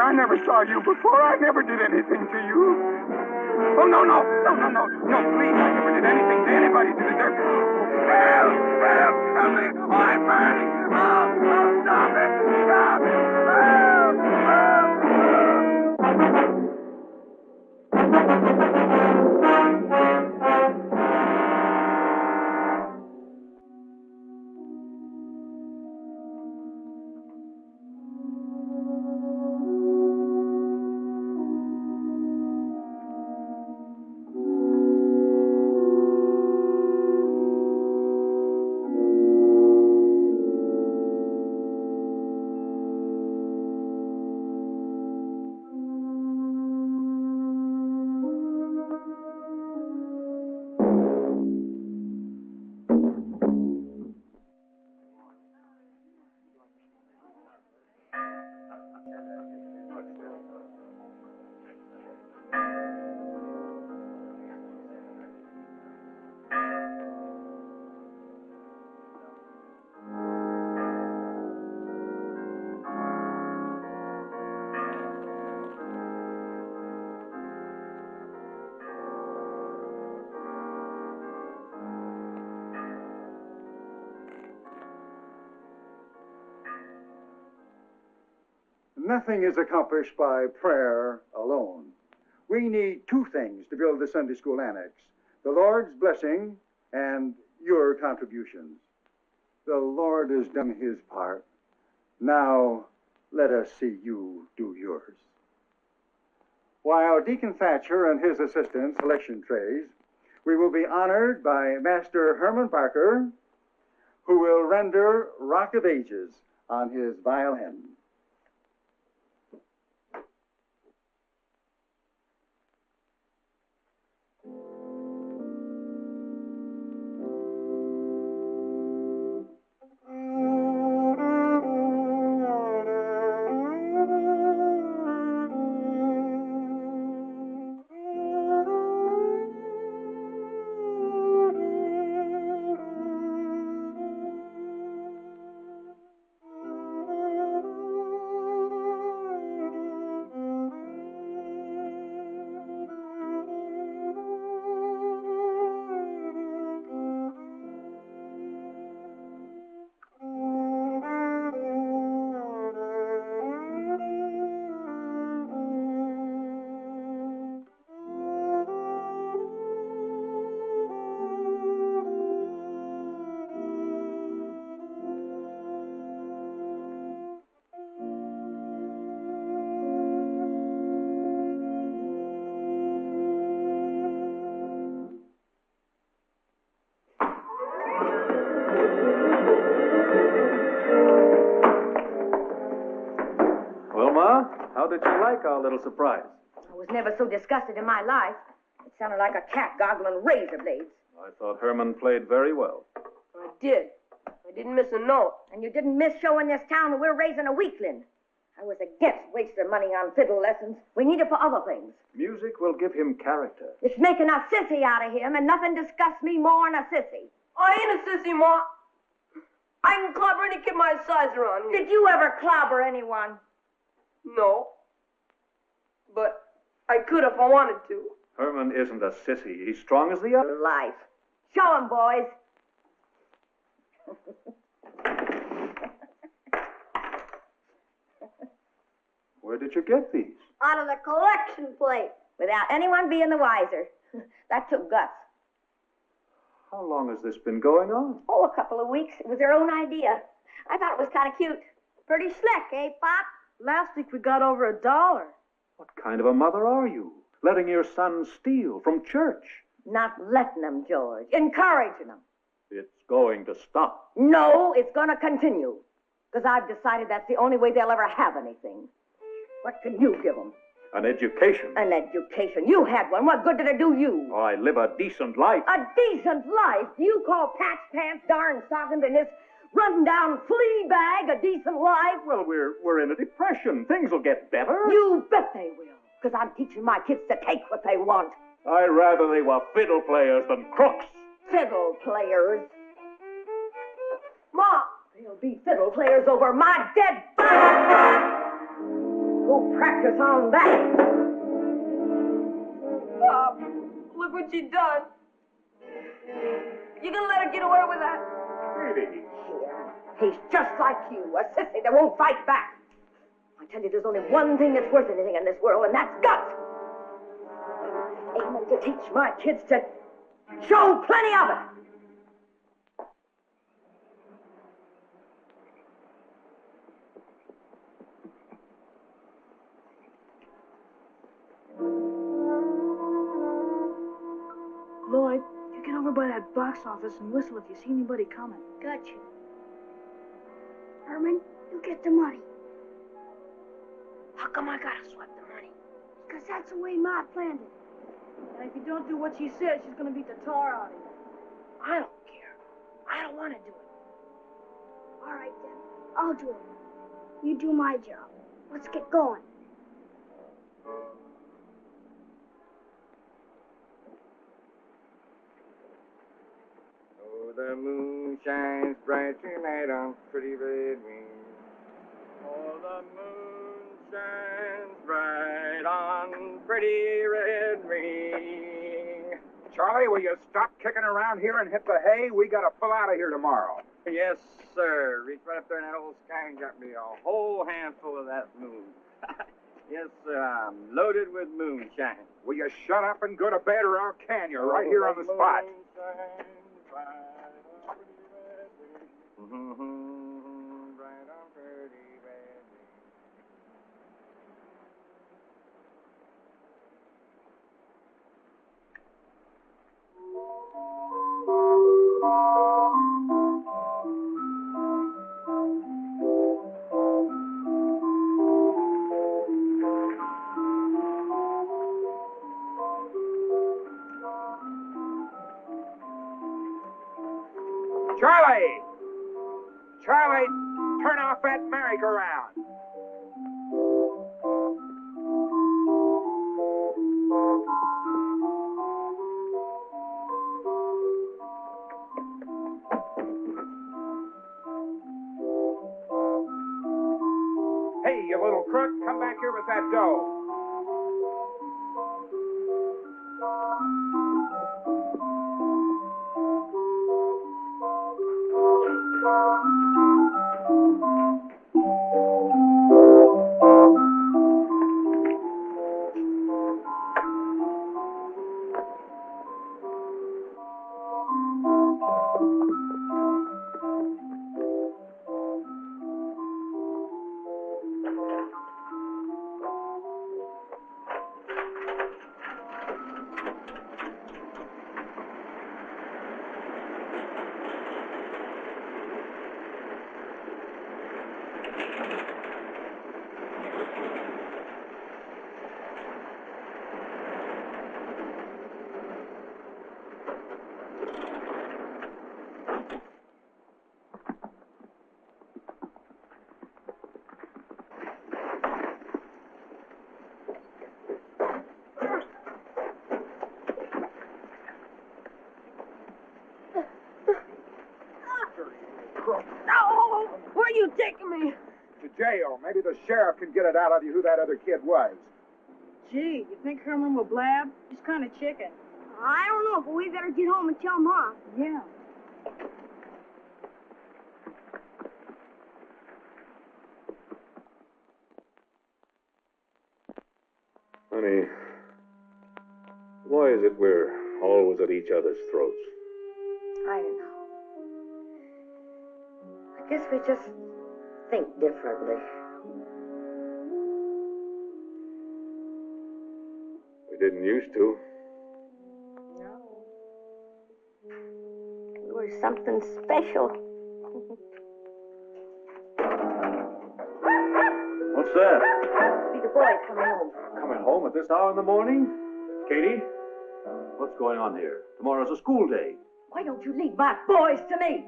I never saw you before. I never did anything to you. Oh, no, no, no, no, no, no, please, I never did anything to anybody to deserve... Help! Help! Help me! Oh, I'm burning! Oh, stop it! Stop it! Help! Nothing is accomplished by prayer alone. We need two things to build the Sunday School Annex: the Lord's blessing and your contributions. The Lord has done his part. Now, let us see you do yours. While Deacon Thatcher and his assistant selection trays, we will be honored by Master Herman Parker, who will render Rock of Ages on his violin. How did you like our little surprise? I was never so disgusted in my life. It sounded like a cat goggling razor blades. I thought Herman played very well. I did. I didn't miss a note. And you didn't miss showing this town that we're raising a weakling. I was against wasting money on fiddle lessons. We need it for other things. Music will give him character. It's making a sissy out of him, and nothing disgusts me more than a sissy. I ain't a sissy, Ma. I can clobber any kid my size around here. Did you ever clobber anyone? No. But I could if I wanted to. Herman isn't a sissy. He's strong as the other. Life. Show him, boys. Where did you get these? Out of the collection plate. Without anyone being the wiser. That took guts. How long has this been going on? Oh, a couple of weeks. It was their own idea. I thought it was kind of cute. Pretty slick, eh, Pop? Last week we got over $1. What kind of a mother are you? Letting your son steal from church? Not letting them, George. Encouraging them. It's going to stop. No, it's going to continue. Because I've decided that's the only way they'll ever have anything. What can you give them? An education. An education. You had one. What good did it do you? Oh, I live a decent life. A decent life? Do you call patch pants, darn stockings, and this run-down flea bag a decent life? Well, we're in a depression. Things will get better. You bet they will. Because I'm teaching my kids to take what they want. I'd rather they were fiddle players than crooks. Fiddle players? Ma, they'll be fiddle players over my dead body. Go go practice on that. Pop, look what you done. You gonna let her get away with that? Katie. He's just like you, a sissy that won't fight back. I tell you, there's only one thing that's worth anything in this world, and that's guts. Aiming to teach my kids to show plenty of it. Lloyd, you get over by that box office and whistle if you see anybody coming. Got you. Herman, you get the money. How come I gotta sweat the money? Because that's the way Ma planned it. And if you don't do what she says, she's gonna beat the tar out of you. I don't care. I don't want to do it. All right, then. I'll do it. You do my job. Let's get going. Oh, the moon shines bright tonight on pretty red wings. Oh, the moon shines bright on pretty red wing. Charlie, will you stop kicking around here and hit the hay? We gotta pull out of here tomorrow. Yes, sir. Reached right up there in that old sky and got me a whole handful of that moon. Yes, sir. I'm loaded with moonshine. Will you shut up and go to bed, or I'll can you right here on the spot? Bright on pretty red wing. Charlie! Charlie, turn off that merry-go-round. Hey, you little crook, come back here with that dough. No! Where are you taking me? To jail. Maybe the sheriff can get it out of you who that other kid was. Gee, you think Herman will blab? He's kind of chicken. I don't know, but we better get home and tell Ma. Yeah. Honey, why is it we're always at each other's throats? I don't know. I guess we just think differently. We didn't used to. No. We were something special. What's that? Must be the boys coming home. Coming home at this hour in the morning? Katie? What's going on here? Tomorrow's a school day. Why don't you leave my boys to me?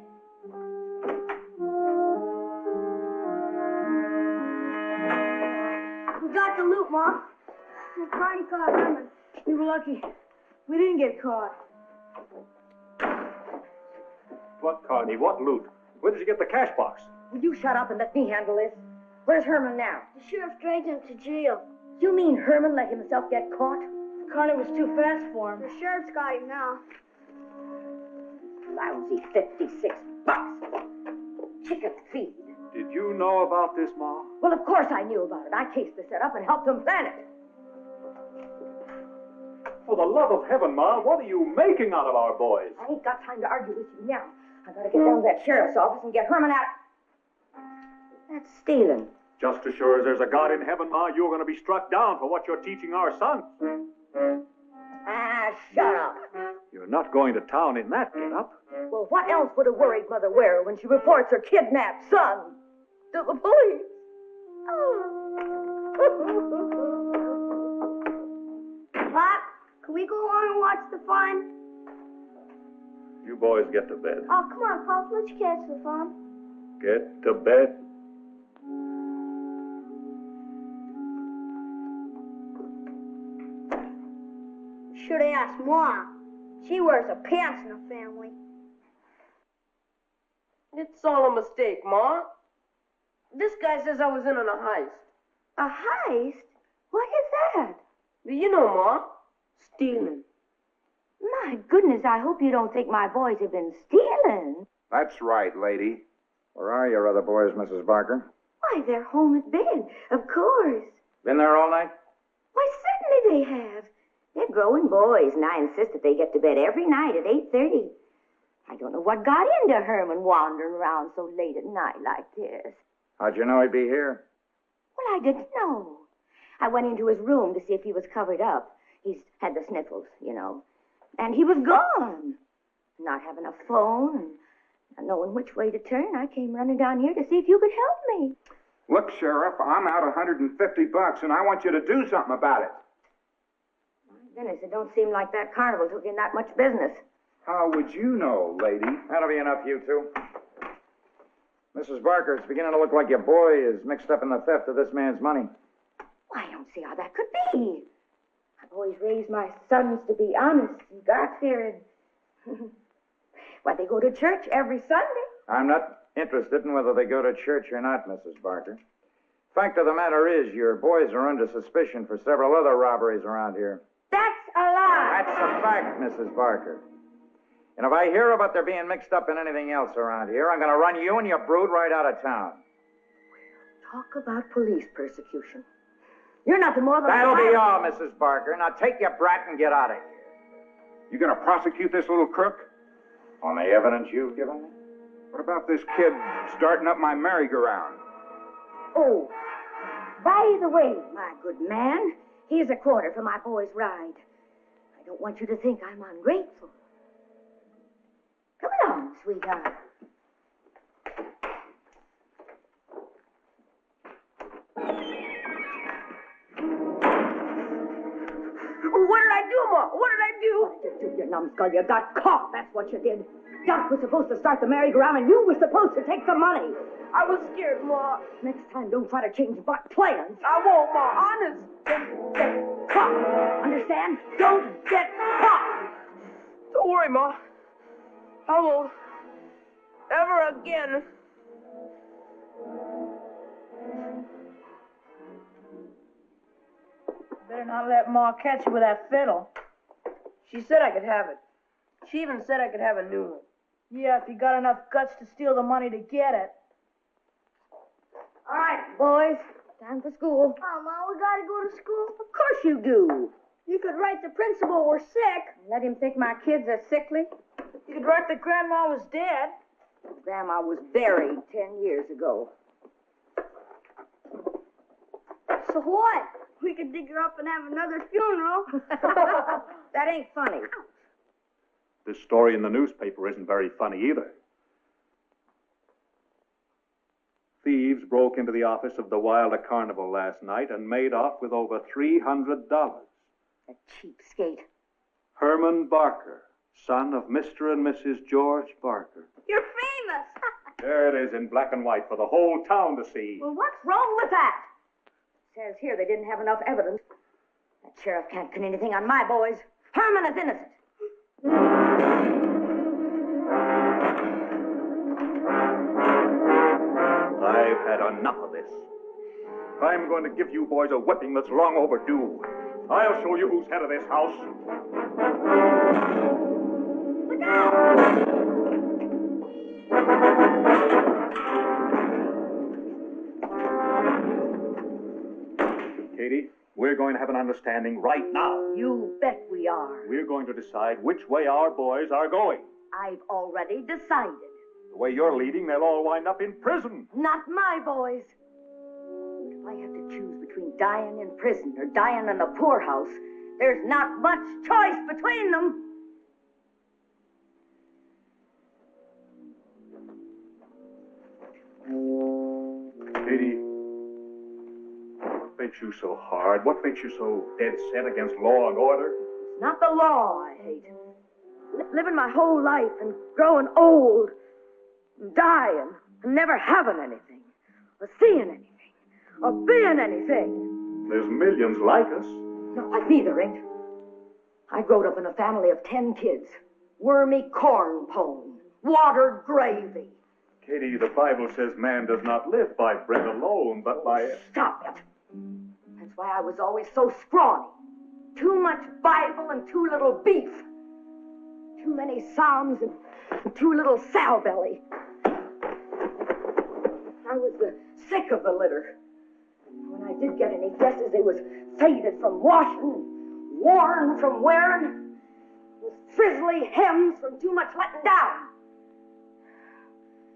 We got the loot, Ma. The party caught Herman. We were lucky. We didn't get caught. What, Carney? What loot? Where did you get the cash box? Will you shut up and let me handle this? Where's Herman now? The sheriff dragged him to jail. You mean Herman let himself get caught? Karn was too fast for him. The sheriff's got him now. Lousy $56. Chicken feed. Did you know about this, Ma? Well, of course I knew about it. I cased the setup and helped him plan it. For the love of heaven, Ma, what are you making out of our boys? I ain't got time to argue with you now. I gotta get down to that sheriff's office and get Herman out. That's stealing. Just as sure as there's a God in heaven, Ma, you're going to be struck down for what you're teaching our sons. Ah, shut up. You're not going to town in that get-up. Well, what else would a worried mother wear when she reports her kidnapped son to the police? Pop, can we go on and watch the fun? You boys get to bed. Oh, come on, Pop, let's catch the fun. Get to bed. Should have asked Ma. She wears a pants in the family. It's all a mistake, Ma. This guy says I was in on a heist. A heist? What is that? You know, Ma. Stealing. My goodness, I hope you don't think my boys have been stealing. That's right, lady. Where are your other boys, Mrs. Barker? Why, they're home at bed, of course. Been there all night? Why, certainly they have. They're growing boys, and I insist that they get to bed every night at 8:30. I don't know what got into Herman wandering around so late at night like this. How'd you know he'd be here? Well, I didn't know. I went into his room to see if he was covered up. He's had the sniffles, you know. And he was gone. Not having a phone and not knowing which way to turn, I came running down here to see if you could help me. Look, Sheriff, I'm out $150, and I want you to do something about it. My goodness, it don't seem like that carnival took in that much business. How would you know, lady? That'll be enough, you two. Mrs. Barker, it's beginning to look like your boy is mixed up in the theft of this man's money. Well, I don't see how that could be. I've always raised my sons to be honest and God-fearing. Why, they go to church every Sunday. I'm not interested in whether they go to church or not, Mrs. Barker. Fact of the matter is, your boys are under suspicion for several other robberies around here. That's a lie. That's a fact, Mrs. Barker. And if I hear about their being mixed up in anything else around here, I'm going to run you and your brood right out of town. Talk about police persecution. You're nothing more than... That'll be all, Mrs. Barker. Now take your brat and get out of here. You gonna prosecute this little crook? On the evidence you've given me? What about this kid starting up my merry-go-round? Oh, by the way, my good man, here's a quarter for my boy's ride. I don't want you to think I'm ungrateful. Come along, sweetheart. What did I do, Ma? What did I do? What did you do, you numbskull? You got caught, that's what you did. Doc was supposed to start the merry-go-round, and you were supposed to take the money. I was scared, Ma. Next time, don't try to change plans. I won't, Ma. Honest. Don't get caught. Understand? Don't get caught. Don't worry, Ma. I won't. Ever again. Better not let Ma catch you with that fiddle. She said I could have it. She even said I could have a new one. Yeah, if you got enough guts to steal the money to get it. All right, boys. Time for school. Oh, Ma, we gotta go to school. Of course you do. You could write the principal we're sick. Let him think my kids are sickly. You could write that Grandma was dead. Grandma was buried 10 years ago. So what? We could dig her up and have another funeral. That ain't funny. This story in the newspaper isn't very funny either. Thieves broke into the office of the Wilder Carnival last night and made off with over $300. A cheapskate. Herman Barker, son of Mr. and Mrs. George Barker. You're famous. There it is in black and white for the whole town to see. Well, what's wrong with that? Says here they didn't have enough evidence. That sheriff can't pin anything on my boys. Herman is innocent. I've had enough of this. I'm going to give you boys a whipping that's long overdue. I'll show you who's head of this house. Look out! Katie, we're going to have an understanding right now. You bet we are. We're going to decide which way our boys are going. I've already decided. The way you're leading, they'll all wind up in prison. Not my boys. If I have to choose between dying in prison or dying in the poorhouse, there's not much choice between them. Katie, what makes you so hard? What makes you so dead set against law and order? It's not the law I hate. Living my whole life and growing old and dying and never having anything or seeing anything or being anything. There's millions like us. Not like me, there ain't. I growed up in a family of 10 kids. Wormy corn pone, watered gravy. Katie, the Bible says man does not live by bread alone, but by... Stop it. That's why I was always so scrawny. Too much Bible and too little beef. Too many Psalms and too little sow belly. I was sick of the litter. When I did get any dresses, they was faded from washing, worn from wearing, with frizzly hems from too much letting down.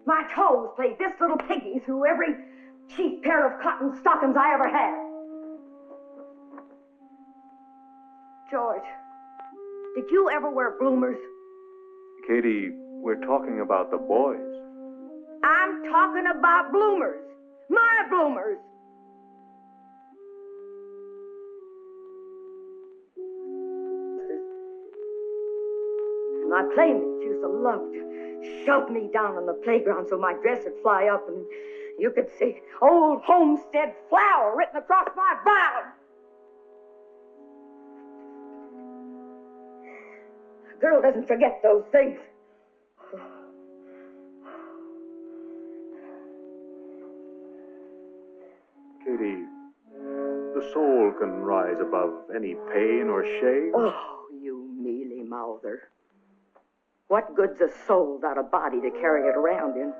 My toes played this little piggy through every cheap pair of cotton stockings I ever had. George, did you ever wear bloomers? Katie, we're talking about the boys. I'm talking about bloomers. My bloomers. My playmates used to love to shove me down on the playground so my dress would fly up and you could see Old Homestead Flower written across my bottom. A girl doesn't forget those things. Katie, the soul can rise above any pain or shame. Oh, you mealy mouther. What good's a soul without a body to carry it around in?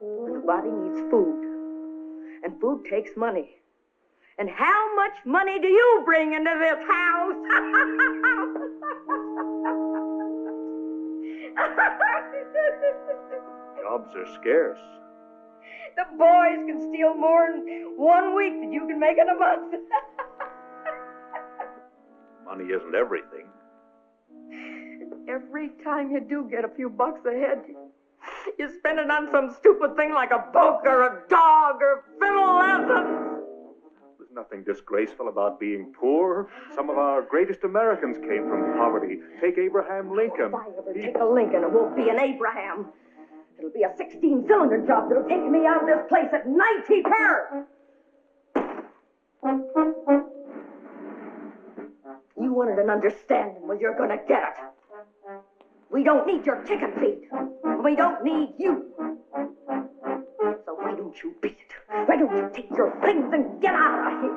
And a body needs food. And food takes money. And how much money do you bring into this house? Jobs are scarce. The boys can steal more in 1 week than you can make in a month. Money isn't everything. Every time you do get a few bucks ahead, you spend it on some stupid thing like a book or a dog or fiddle lessons. There's nothing disgraceful about being poor. Some of our greatest Americans came from poverty. Take Abraham Lincoln. If I ever take a Lincoln, it won't be an Abraham. It'll be a 16-cylinder job that'll take me out of this place at 90 per. You wanted an understanding, well, you're gonna get it. We don't need your chicken feed. We don't need you. So why don't you beat it? Why don't you take your things and get out of here?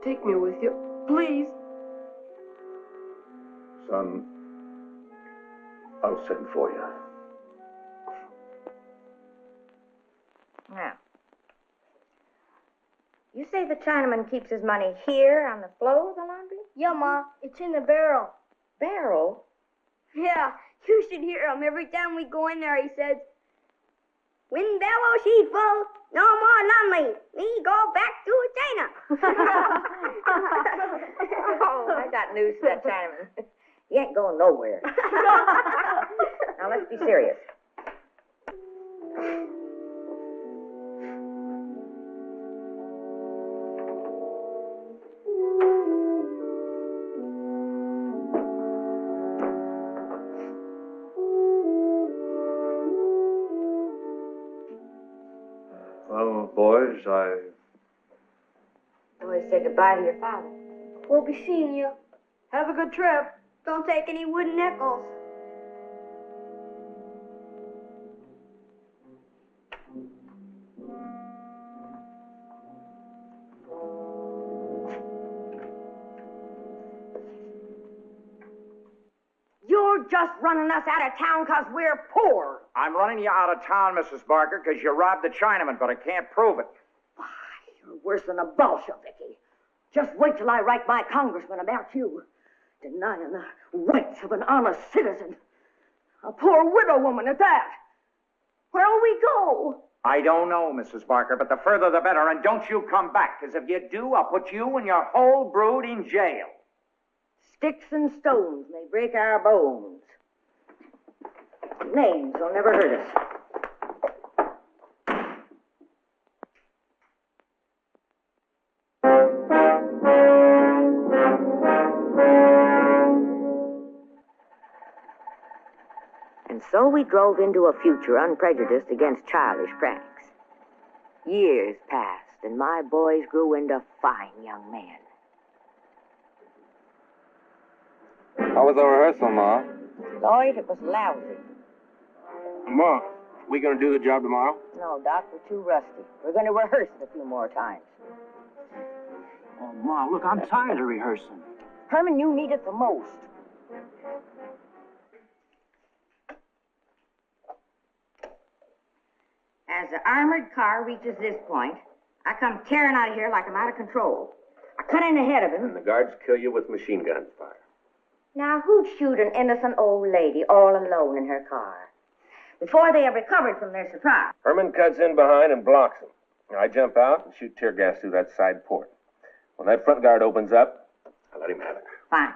Take me with you, please. Son, I'll send for you. Now, you say the Chinaman keeps his money here on the floor of the laundry? Yeah, Ma, it's in the barrel. Barrel? Yeah, you should hear him every time we go in there. He says, "When bellow she's full, no more laundry. We go back to China." Oh, I got news for that Chinaman. He ain't going nowhere. Now, let's be serious. Well, boys, Boys, say goodbye to your father. We'll be seeing you. Have a good trip. Don't take any wooden nickels. You're just running us out of town 'cause we're poor. I'm running you out of town, Mrs. Barker, because you robbed the Chinaman, but I can't prove it. Why, you're worse than a Bolsheviki. Just wait till I write my congressman about you. Denying the rights of an honest citizen. A poor widow woman at that. Where'll we go? I don't know, Mrs. Barker, but the further the better, and don't you come back, because if you do, I'll put you and your whole brood in jail. Sticks and stones may break our bones. Names will never hurt us. And so we drove into a future unprejudiced against childish pranks. Years passed, and my boys grew into fine young men. How was the rehearsal, Ma? Lloyd, it was lousy. Ma, we gonna do the job tomorrow? No, Doc, we're too rusty. We're going to rehearse it a few more times. Oh, Ma, look, I'm tired of rehearsing. Herman, you need it the most. As the armored car reaches this point, I come tearing out of here like I'm out of control. I cut in ahead of him. And the guards kill you with machine gun fire. Now, who'd shoot an innocent old lady all alone in her car? Before they have recovered from their surprise. Herman cuts in behind and blocks him. I jump out and shoot tear gas through that side port. When that front guard opens up, I let him have it. Fine.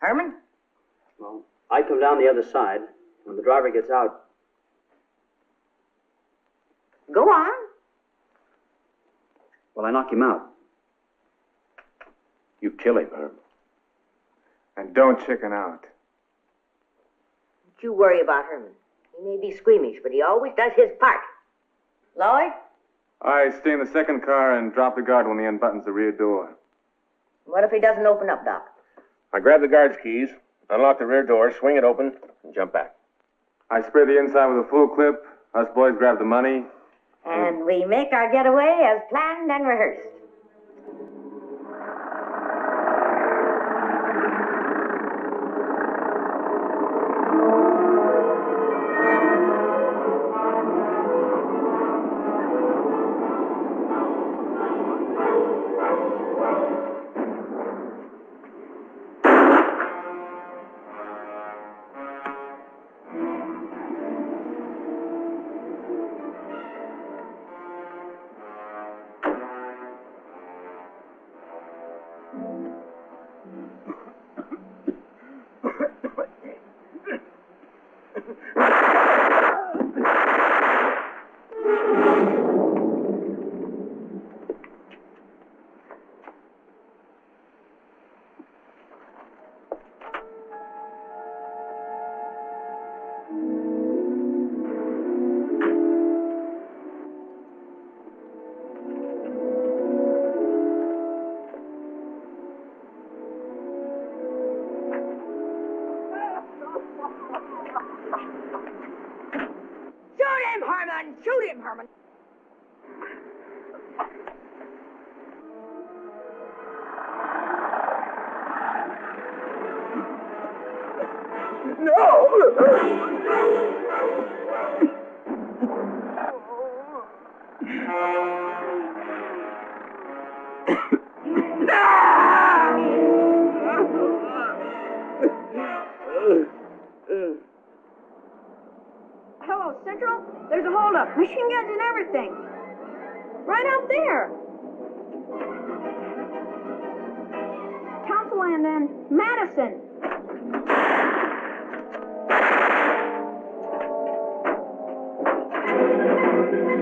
Herman? Well, I come down the other side. When the driver gets out... Go on. Well, I knock him out. You kill him, Herman. And don't chicken out. Don't you worry about Herman. He may be squeamish, but he always does his part. Lloyd? I stay in the second car and drop the guard when he unbuttons the rear door. What if he doesn't open up, Doc? I grab the guard's keys, unlock the rear door, swing it open, and jump back. I spray the inside with a full clip. Us boys grab the money. And we make our getaway as planned and rehearsed. Shoot him, Herman! Hello, Central? There's a holdup. Machine guns and everything. Right out there. Councilland and Madison.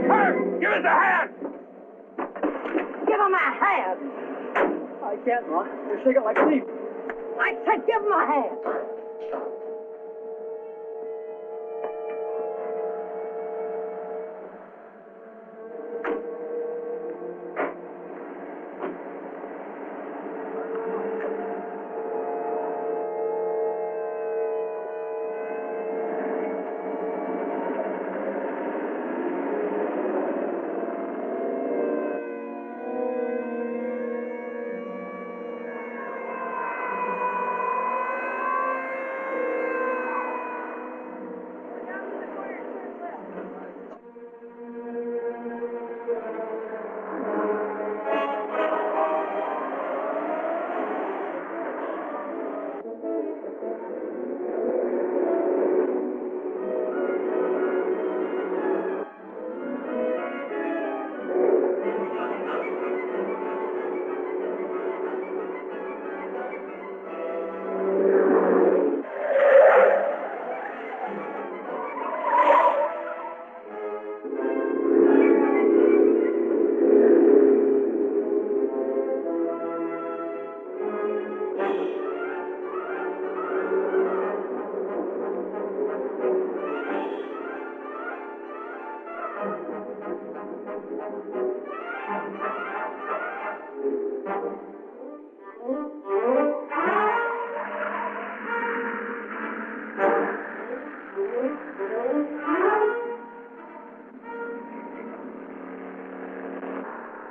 Kirk, give us a hand! Give him a hand! I can't, Ma. You're shaking like a leaf. I said give him a hand!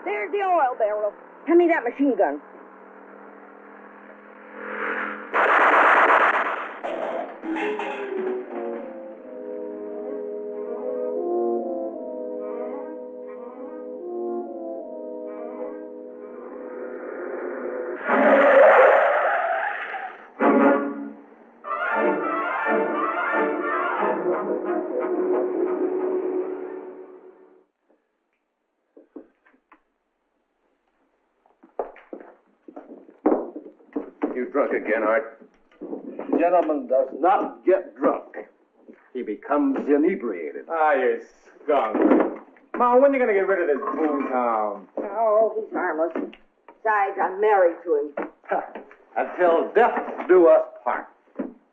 There's the oil barrel. Hand me that machine gun. You drunk again, Art? Gentleman does not get drunk. He becomes inebriated. Ah, you skunk. Ma, when are you going to get rid of this booze hound? Oh, he's harmless. Besides, I'm married to him. Until death do us part.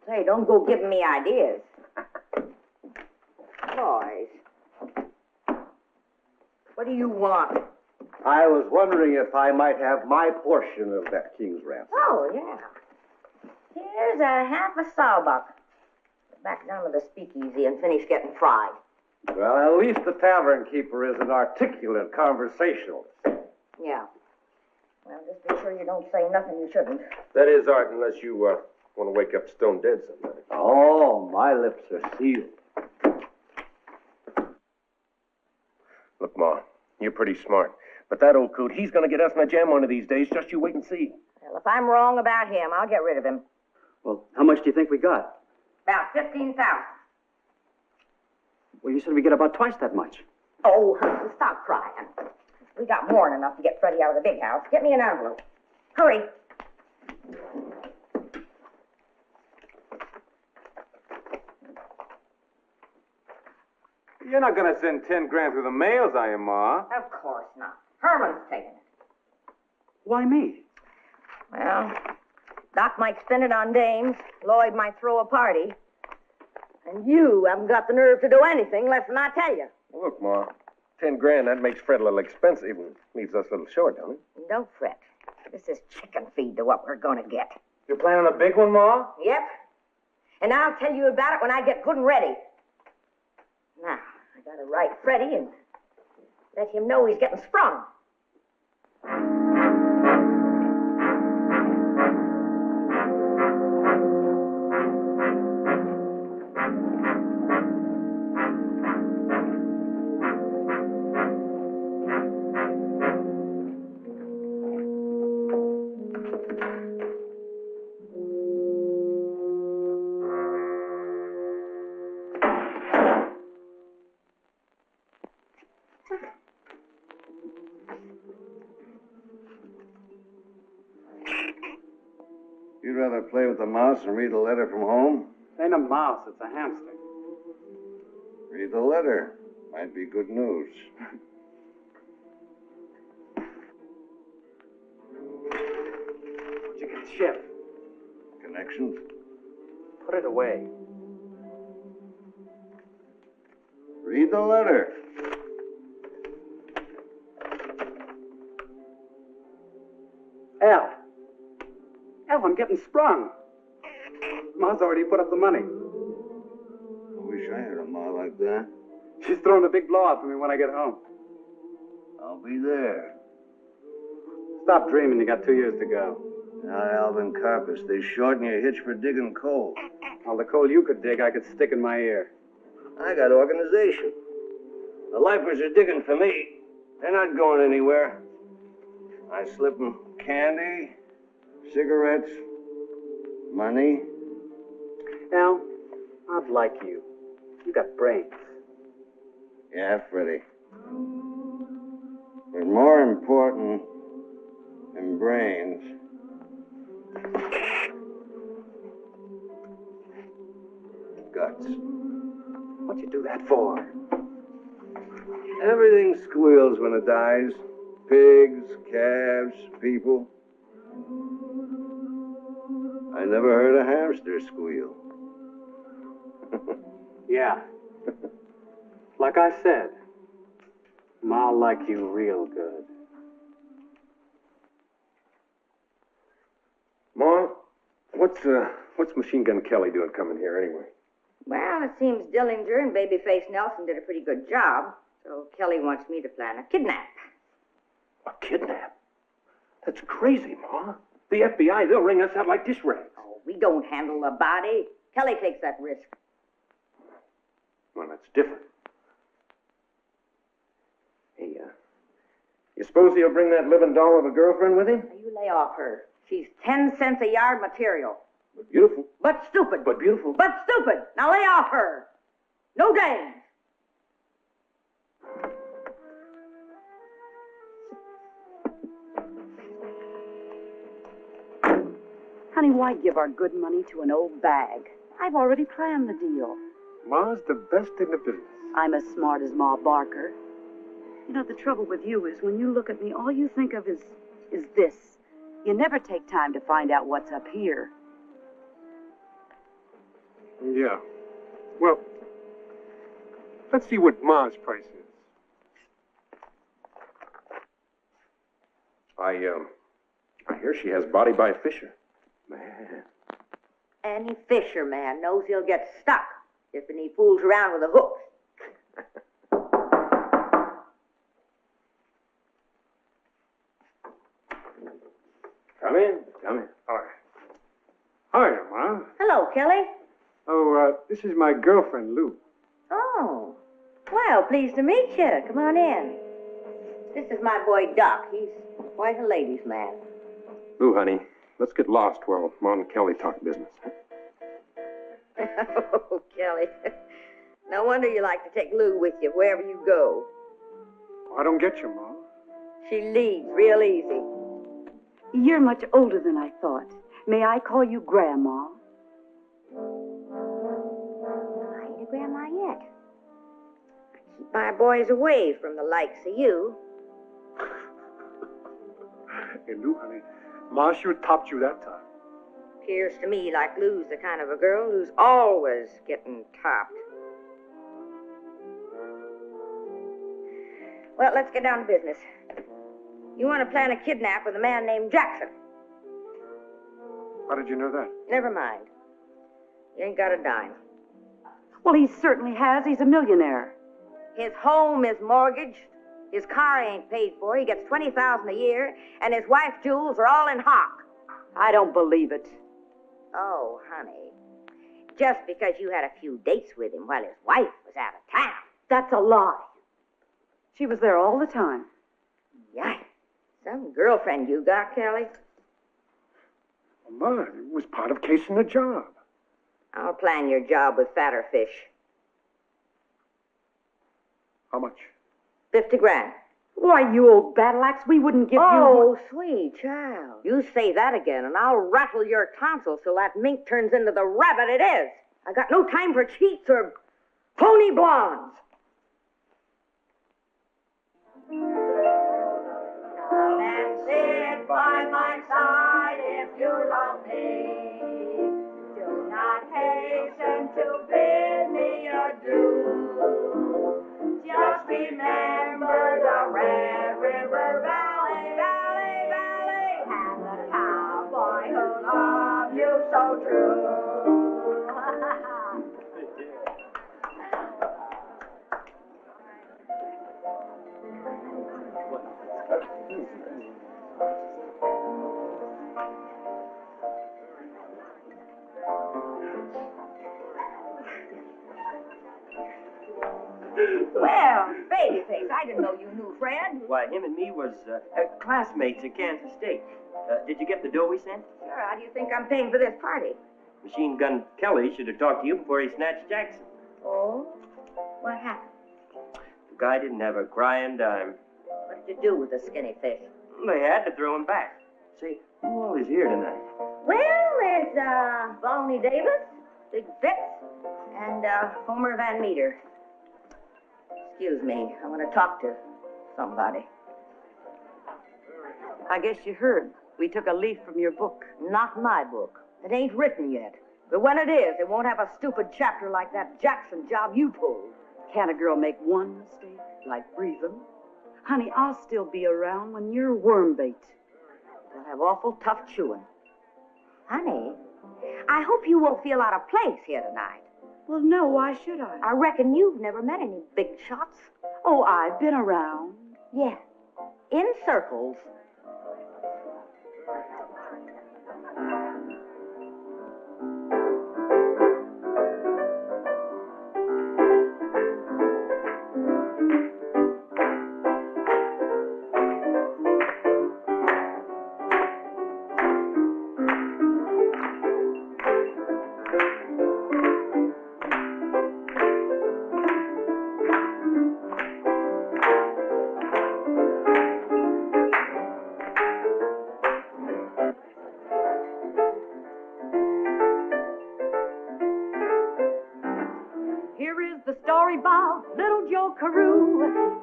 Hey, don't go giving me ideas. Boys. What do you want? I was wondering if I might have my portion of that king's ransom. Oh, yeah. Here's a half a sawbuck. Back down to the speakeasy and finish getting fried. Well, at least the tavern keeper is an articulate conversationalist. Yeah. Well, just be sure you don't say nothing you shouldn't. That is, Art, unless you want to wake up stone dead somebody. Oh, my lips are sealed. Look, Ma, you're pretty smart. But that old coot, he's going to get us in a jam one of these days. Just you wait and see. Well, if I'm wrong about him, I'll get rid of him. Well, how much do you think we got? About 15,000. Well, you said we get about twice that much. Oh, honey, stop crying. We got more than enough to get Freddie out of the big house. Get me an envelope. Hurry. You're not going to send 10 grand through the mails, are you, Ma? Of course not. Herman's taking it. Why me? Well, Doc might spend it on dames. Lloyd might throw a party. And you haven't got the nerve to do anything less than I tell you. Look, Ma, 10 grand, that makes Fred a little expensive and leaves us a little short, don't it? Don't fret. This is chicken feed to what we're going to get. You're planning a big one, Ma? Yep. And I'll tell you about it when I get good and ready. Now, I gotta write Freddie and let him know he's getting sprung. You'd rather play with the mouse and read a letter from home? It ain't a mouse, it's a hamster. Read the letter. Might be good news. Where'd you get the ship? Connections? Put it away. Read the letter. Al, I'm getting sprung. Ma's already put up the money. I wish I had a ma like that. She's throwing a big blowout for me when I get home. I'll be there. Stop dreaming, you got 2 years to go. Now, Alvin Carpus, they shorten your hitch for digging coal. All the coal you could dig, I could stick in my ear. I got organization. The lifers are digging for me. They're not going anywhere. I slip them candy, cigarettes, money. Al, I'd like you. You got brains. Yeah, Freddie. But more important than brains, guts. What'd you do that for? Everything squeals when it dies. Pigs, calves, people. I never heard a hamster squeal. Yeah. Like I said, Ma like you real good. Ma, what's Machine Gun Kelly doing coming here anyway? Well, it seems Dillinger and Babyface Nelson did a pretty good job, so Kelly wants me to plan a kidnap. A kidnap? That's crazy, Ma. The FBI, they'll ring us out like dish rags. Oh, we don't handle the body. Kelly takes that risk. Well, that's different. Hey, you suppose he'll bring that living doll of a girlfriend with him? Now, you lay off her. She's 10 cents a yard material. But beautiful. But stupid. But beautiful. But stupid. Now lay off her. No games. Honey, why give our good money to an old bag? I've already planned the deal. Ma's the best in the business. I'm as smart as Ma Barker. You know, the trouble with you is when you look at me, all you think of is this. You never take time to find out what's up here. Yeah. Well, let's see what Ma's price is. I hear she has body by Fisher. Man. Any fisherman knows he'll get stuck if he fools around with a hook. Come in. Come in. All right. Hiya, Ma. Hello, Kelly. Oh, this is my girlfriend, Lou. Oh, well, pleased to meet you. Come on in. This is my boy, Doc. He's quite a ladies' man. Lou, honey, let's get lost while Ma and Kelly talk business. Oh, Kelly. No wonder you like to take Lou with you wherever you go. I don't get you, Ma. She leads real easy. You're much older than I thought. May I call you Grandma? I ain't a grandma yet. I keep my boys away from the likes of you. Hey, Lou, honey, Ma sure topped you that time. Appears to me like Lou's the kind of a girl who's always getting topped. Well, let's get down to business. You want to plan a kidnap with a man named Jackson. How did you know that? Never mind. You ain't got a dime. Well, he certainly has. He's a millionaire. His home is mortgaged. His car ain't paid for. He gets $20,000 a year, and his wife's jewels are all in hock. I don't believe it. Oh, honey. Just because you had a few dates with him while his wife was out of town. That's a lie. She was there all the time. Yeah. Some girlfriend you got, Kelly. Well, Ma, it was part of casing the job. I'll plan your job with fatter fish. How much? 50 grand. Why, you old battle axe, we wouldn't give you... Oh, sweet child. You say that again, and I'll rattle your tonsils till that mink turns into the rabbit it is. I got no time for cheats or phony blondes. Come and sit by my side if you love me. Do not hasten to bid me adieu. Just remember the Red River Valley, Valley, Valley, and the cowboy who loved you so true. Well, Babyface, I didn't know you knew Fred. Why, him and me was classmates at Kansas State. Did you get the dough we sent? Sure, how do you think I'm paying for this party? Machine Gun Kelly should have talked to you before he snatched Jackson. Oh? What happened? The guy didn't have a crying dime. What did you do with the skinny fish? They had to throw him back. Say, who all is here tonight? Well, there's Bonnie Davis, Big Fitz, and Homer Van Meter. Excuse me, I want to talk to somebody. I guess you heard. We took a leaf from your book. Not my book. It ain't written yet. But when it is, it won't have a stupid chapter like that Jackson job you pulled. Can't a girl make one mistake, like breathing? Honey, I'll still be around when you're worm bait. You'll have awful tough chewing. Honey, I hope you won't feel out of place here tonight. Well, no, why should I? I reckon you've never met any big shots. Oh, I've been around. Yeah, in circles.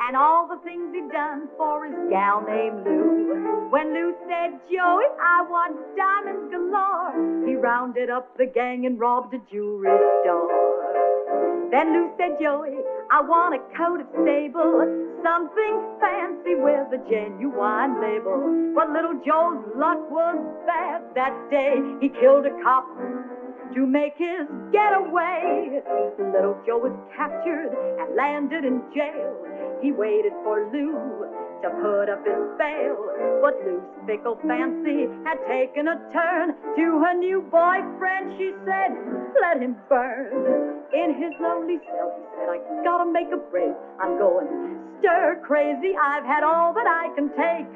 And all the things he'd done for his gal named Lou. When Lou said, Joey, I want diamonds galore, he rounded up the gang and robbed a jewelry store. Then Lou said, Joey, I want a coat of sable, something fancy with a genuine label. But little Joe's luck was bad that day. He killed a cop to make his getaway. Little Joe was captured and landed in jail. He waited for Lou to put up his bail, but Lou's fickle fancy had taken a turn. To her new boyfriend she said, let him burn. In his lonely cell he said, I gotta make a break. I'm going stir crazy. I've had all that I can take.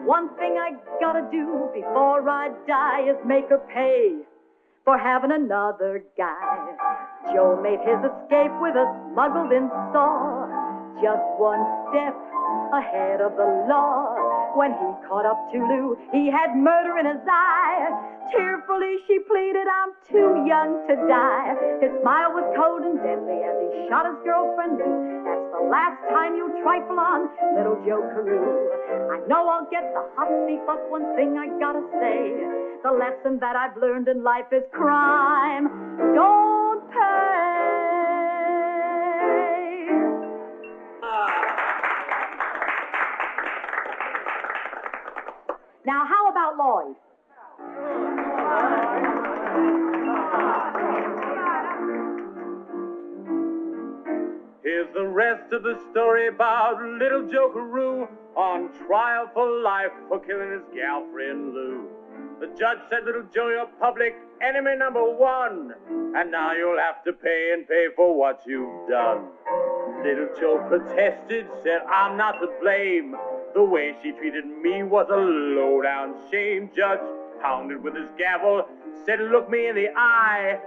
One thing I gotta do before I die is make her pay for having another guy. Joe made his escape with a smuggled-in saw, just one step ahead of the law. When he caught up to Lou, he had murder in his eye. Tearfully she pleaded, I'm too young to die. His smile was cold and deadly as he shot his girlfriend Lou. That's the last time you'll trifle on little Joe Carew. I know I'll get the hot seat, but one thing I gotta say, the lesson that I've learned in life is crime don't pay. Now, how about Lloyd? Here's the rest of the story about little Joe Carew on trial for life for killing his gal friend Lou. The judge said, little Joe, you're public enemy number one, and now you'll have to pay and pay for what you've done. Little Joe protested, said, I'm not to blame. The way she treated me was a low-down shame. Judge pounded with his gavel, said, look me in the eye.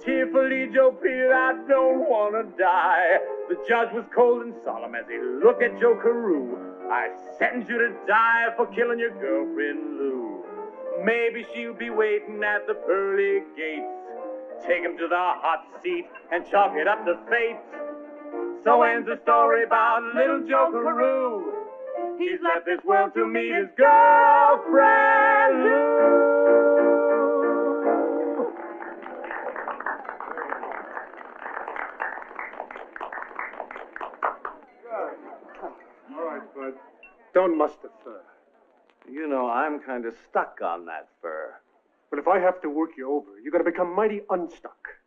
Tearfully Joe pleaded, I don't want to die. The judge was cold and solemn as he looked at Joe Carew. I sentence you to die for killing your girlfriend Lou. Maybe she'll be waiting at the pearly gates. Take him to the hot seat and chalk it up to fate. So ends the story about little Joe Carew. He's left this world to meet his girlfriend Lou. All right, bud. Don't muss the fur. You know, I'm kind of stuck on that fur. But if I have to work you over, you're going to become mighty unstuck.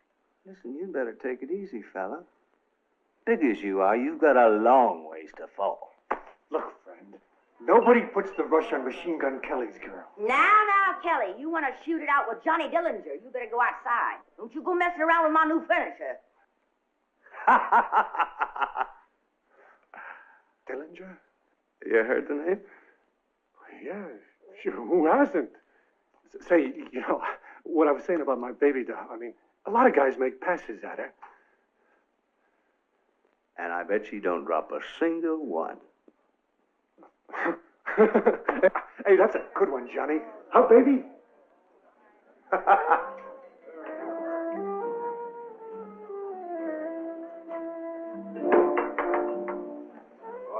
Listen, you better take it easy, fella. Big as you are, you've got a long ways to fall. Look, friend, nobody puts the rush on Machine Gun Kelly's girl. Now, Kelly, you want to shoot it out with Johnny Dillinger, you better go outside. Don't you go messing around with my new furniture. Dillinger? You heard the name? Yeah, sure, who hasn't? Say, you know, what I was saying about my baby doll, I mean, a lot of guys make passes at her. And I bet she don't drop a single one. Hey, that's a good one, Johnny. How, baby? Well,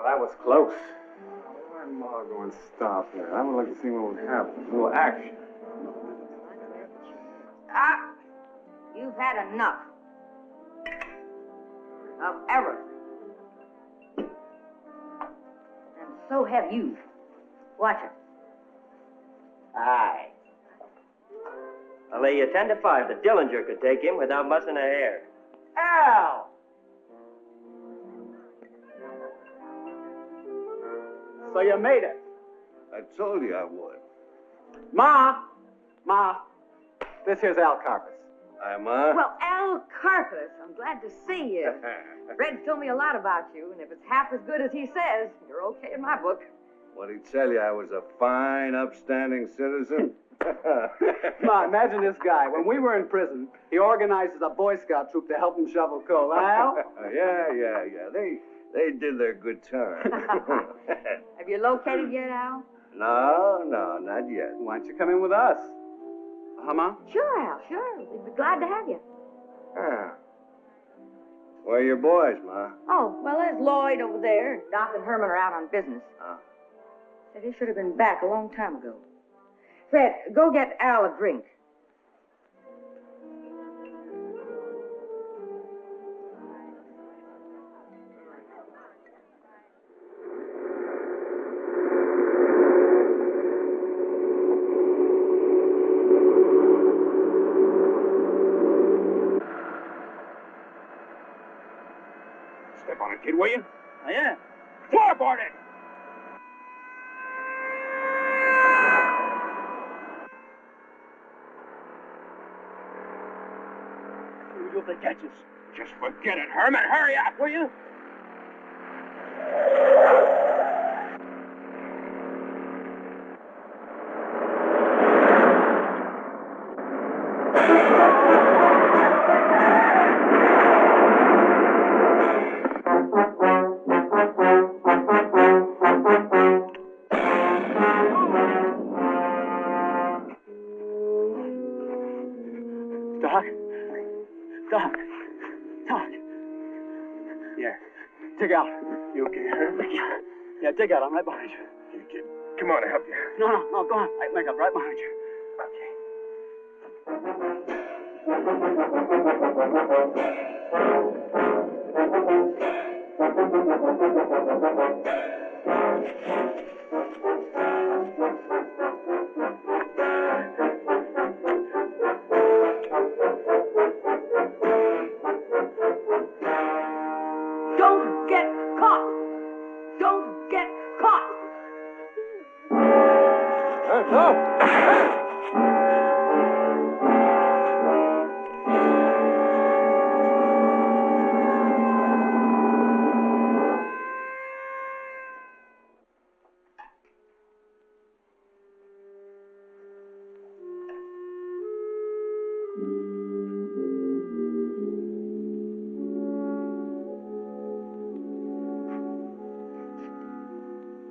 that was close. Why Ma going to stop there? I would like to see what would happen. A little action. Ah, you've had enough of everything. And So have you. Watch it. Aye. I'll lay you 10 to 5 that Dillinger could take him without mussing a hair. Al! So you made it. I told you I would. Ma! This here's Al Carpus. Hi, Ma. Well, Al Carpus, I'm glad to see you. Fred told me a lot about you, and if it's half as good as he says, you're okay in my book. What'd he tell you? I was a fine, upstanding citizen? Ma, imagine this guy. When we were in prison, he organizes a Boy Scout troop to help him shovel coal. Huh, Al? Yeah. They did their good time. Have you located yet, Al? No, not yet. Why don't you come in with us? Huh, Ma? Sure, Al, sure. We'd be glad to have you. Ah. Where are your boys, Ma? Oh, well, there's Lloyd over there. Doc and Herman are out on business. Oh. Said he should have been back a long time ago. Fred, go get Al a drink. Step on it, kid, will you? Oh, yeah. Floorboard it! Who do they catch us? Just forget it, Herman. Hurry up, will you? Doc. Yeah. Dig out. You okay, Herman? Yeah, dig out. I'm right behind you. Here, kid. Come on, I'll help you. No, go on. I make up right behind you. Don't get caught! Don't get caught!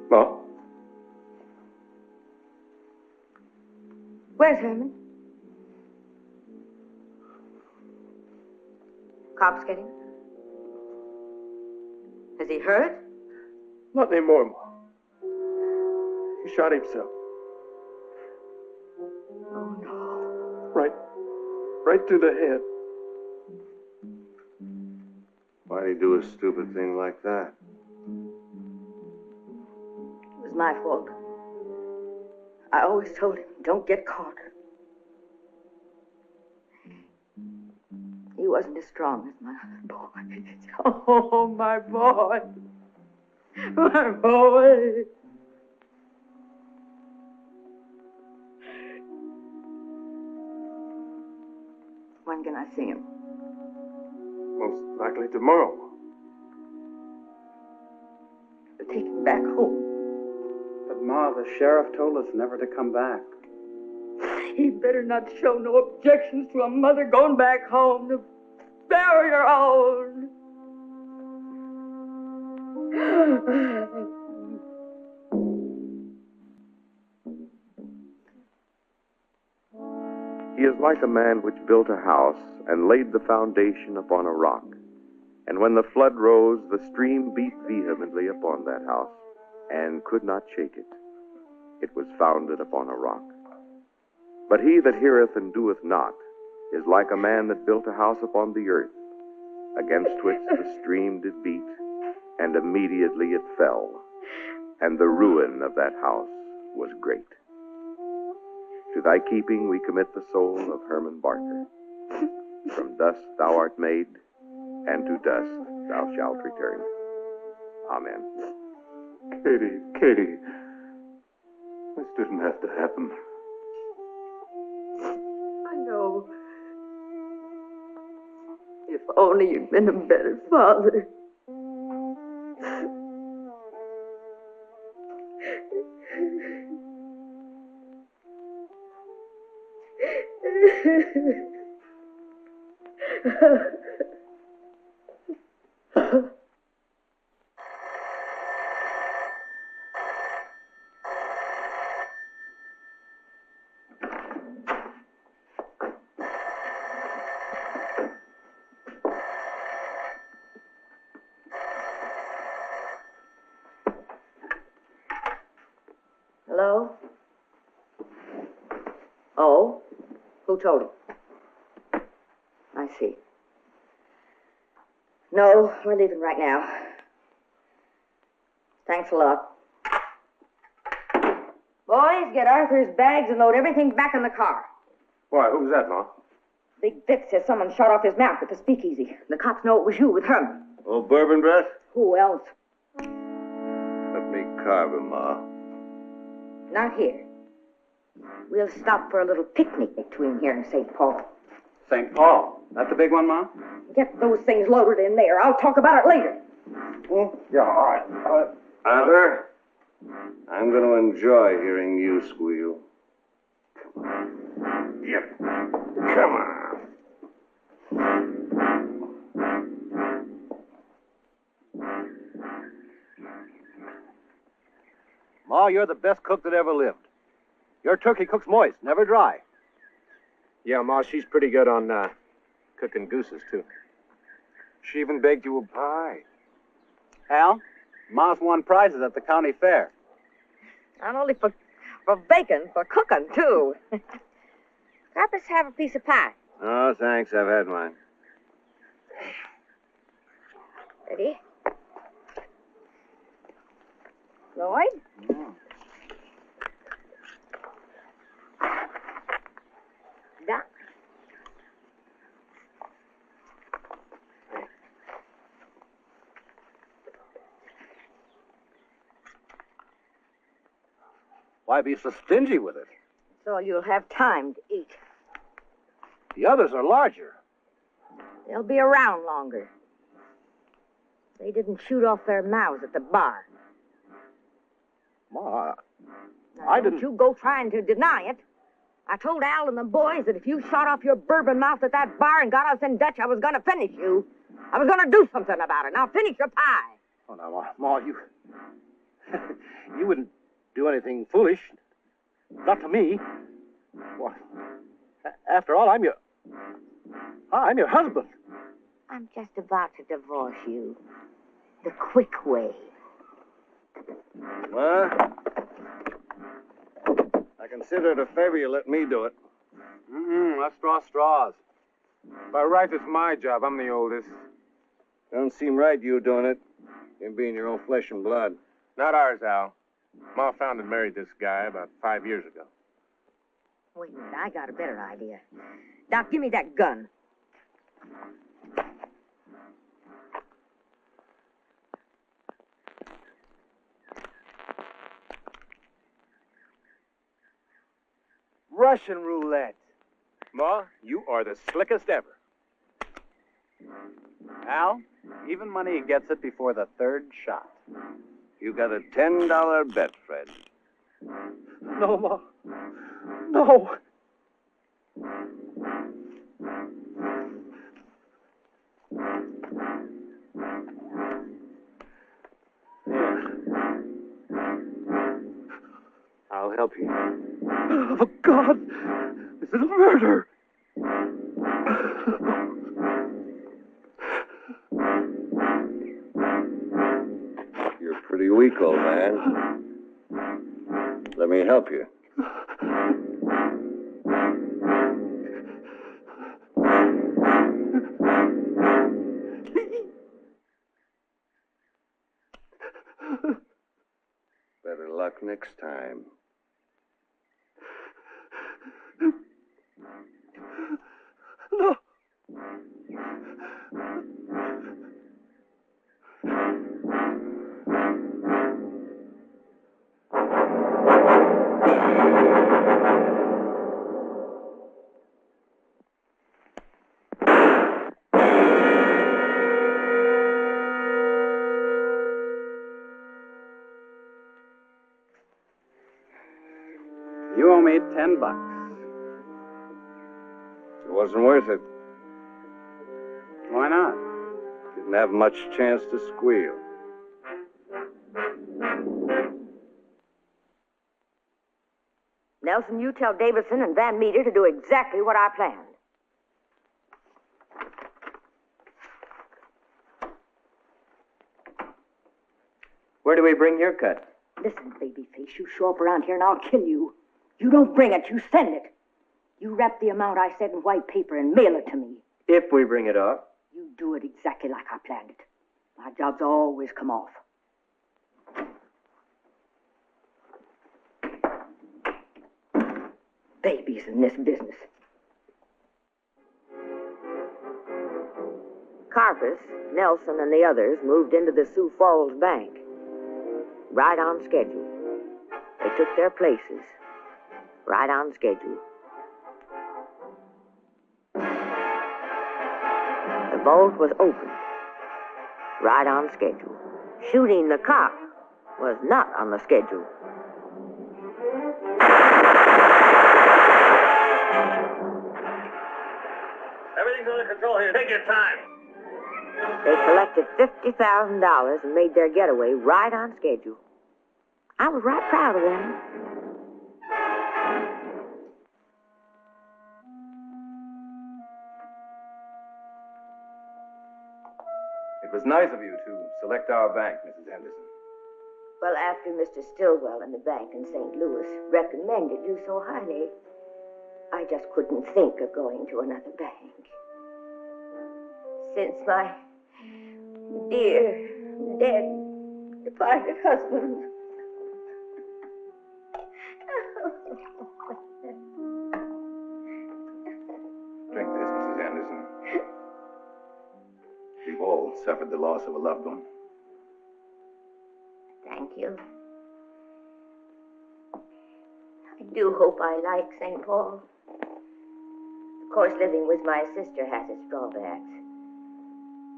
Ma? Where's Herman? Cops get him? Is he hurt? Not anymore, Ma. He shot himself. Oh, no. Right through the head. Why'd he do a stupid thing like that? It was my fault. I always told him, don't get caught. He wasn't as strong as my boy. Oh, my boy. My boy. When can I see him? Most likely tomorrow. Take him back home. But, Ma, the sheriff told us never to come back. He better not show no objections to a mother going back home to bury her own. He is like a man which built a house and laid the foundation upon a rock. And when the flood rose, the stream beat vehemently upon that house, and could not shake it. It was founded upon a rock. But he that heareth and doeth not is like a man that built a house upon the earth, against which the stream did beat, and immediately it fell. and the ruin of that house was great. To thy keeping we commit the soul of Herman Barker. From dust thou art made, and to dust thou shalt return. Amen. Katie, this didn't have to happen. I know. If only you'd been a better father. Hello? Oh? Who told him? I see. No, we're leaving right now. Thanks a lot. Boys, get Arthur's bags and load everything back in the car. Why, who's that, Ma? Big Vic says someone shot off his mouth at the speakeasy. The cops know it was you with Herman. Old bourbon breath? Who else? Let me carve him, Ma. Not here. We'll stop for a little picnic between here and St. Paul. St. Paul? That's the big one, Ma? Get those things loaded in there. I'll talk about it later. Yeah, all right. Arthur, I'm going to enjoy hearing you squeal. Come on. Yep. Come on. Ma, you're the best cook that ever lived. Your turkey cooks moist, never dry. Yeah, Ma, she's pretty good on cooking gooses, too. She even baked you a pie. Al, Ma's won prizes at the county fair. Not only for bacon, for cooking, too. Perhaps have a piece of pie. Oh, thanks. I've had mine. Ready? Lloyd? Doc? Why be so stingy with it? So you'll have time to eat. The others are larger. They'll be around longer. They didn't shoot off their mouths at the bar. Ma, Now, I don't didn't... you go trying to deny it. I told Al and the boys that if you shot off your bourbon mouth at that bar and got us in Dutch, I was going to finish you. I was going to do something about it. Now finish your pie. Oh, now, Ma, you... you wouldn't do anything foolish. Not to me. Well, after all, I'm your husband. I'm just about to divorce you. The quick way. Well, I consider it a favor you let me do it. Let's draw straws. By right, it's my job. I'm the oldest. Don't seem right you doing it. You being your own flesh and blood. Not ours, Al. Ma found and married this guy about 5 years ago. Wait a minute, I got a better idea. Doc, give me that gun. Russian roulette. Ma, you are the slickest ever. Al, even money gets it before the third shot. You got a $10 bet, Fred. No, Ma. No. I'll help you. Oh, God! This is murder! You're pretty weak, old man. Let me help you. next time. No. You owe me $10. It wasn't worth it. Why not? Didn't have much chance to squeal. Nelson, you tell Davidson and Van Meter to do exactly what I planned. Where do we bring your cut? Listen, babyface, you show up around here and I'll kill you. You don't bring it, you send it. You wrap the amount I said in white paper and mail it to me. If we bring it off. You do it exactly like I planned it. My jobs always come off. Babies in this business. Carpus, Nelson, and the others moved into the Sioux Falls Bank. Right on schedule. They took their places. Right on schedule. The vault was open. Right on schedule. Shooting the cop was not on the schedule. Everything's under control here. Take your time. They collected $50,000 and made their getaway right on schedule. I was right proud of them. It was nice of you to select our bank, Mrs. Henderson. Well, after Mr. Stillwell and the bank in St. Louis recommended you so highly, I just couldn't think of going to another bank. Since my dear, dead, departed husband. Drink this, Mrs. Henderson. We've all suffered the loss of a loved one. Thank you. I do hope I like St. Paul. Of course, living with my sister has its drawbacks.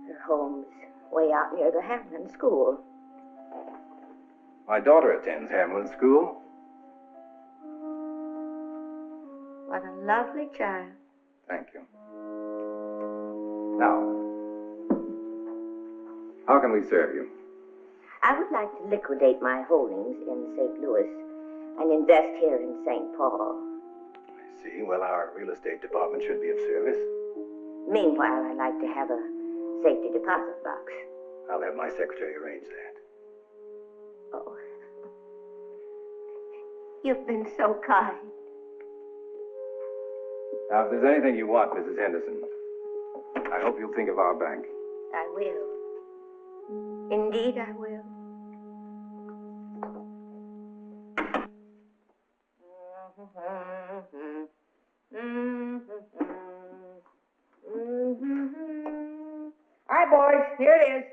Her home's way out near the Hamlin School. My daughter attends Hamlin School. What a lovely child. Thank you. Now, how can we serve you? I would like to liquidate my holdings in St. Louis and invest here in St. Paul. I see. Well, our real estate department should be of service. Meanwhile, I'd like to have a safety deposit box. I'll have my secretary arrange that. Oh, you've been so kind. Now, if there's anything you want, Mrs. Henderson, I hope you'll think of our bank. I will. Indeed, I will. All right, boys, here it is.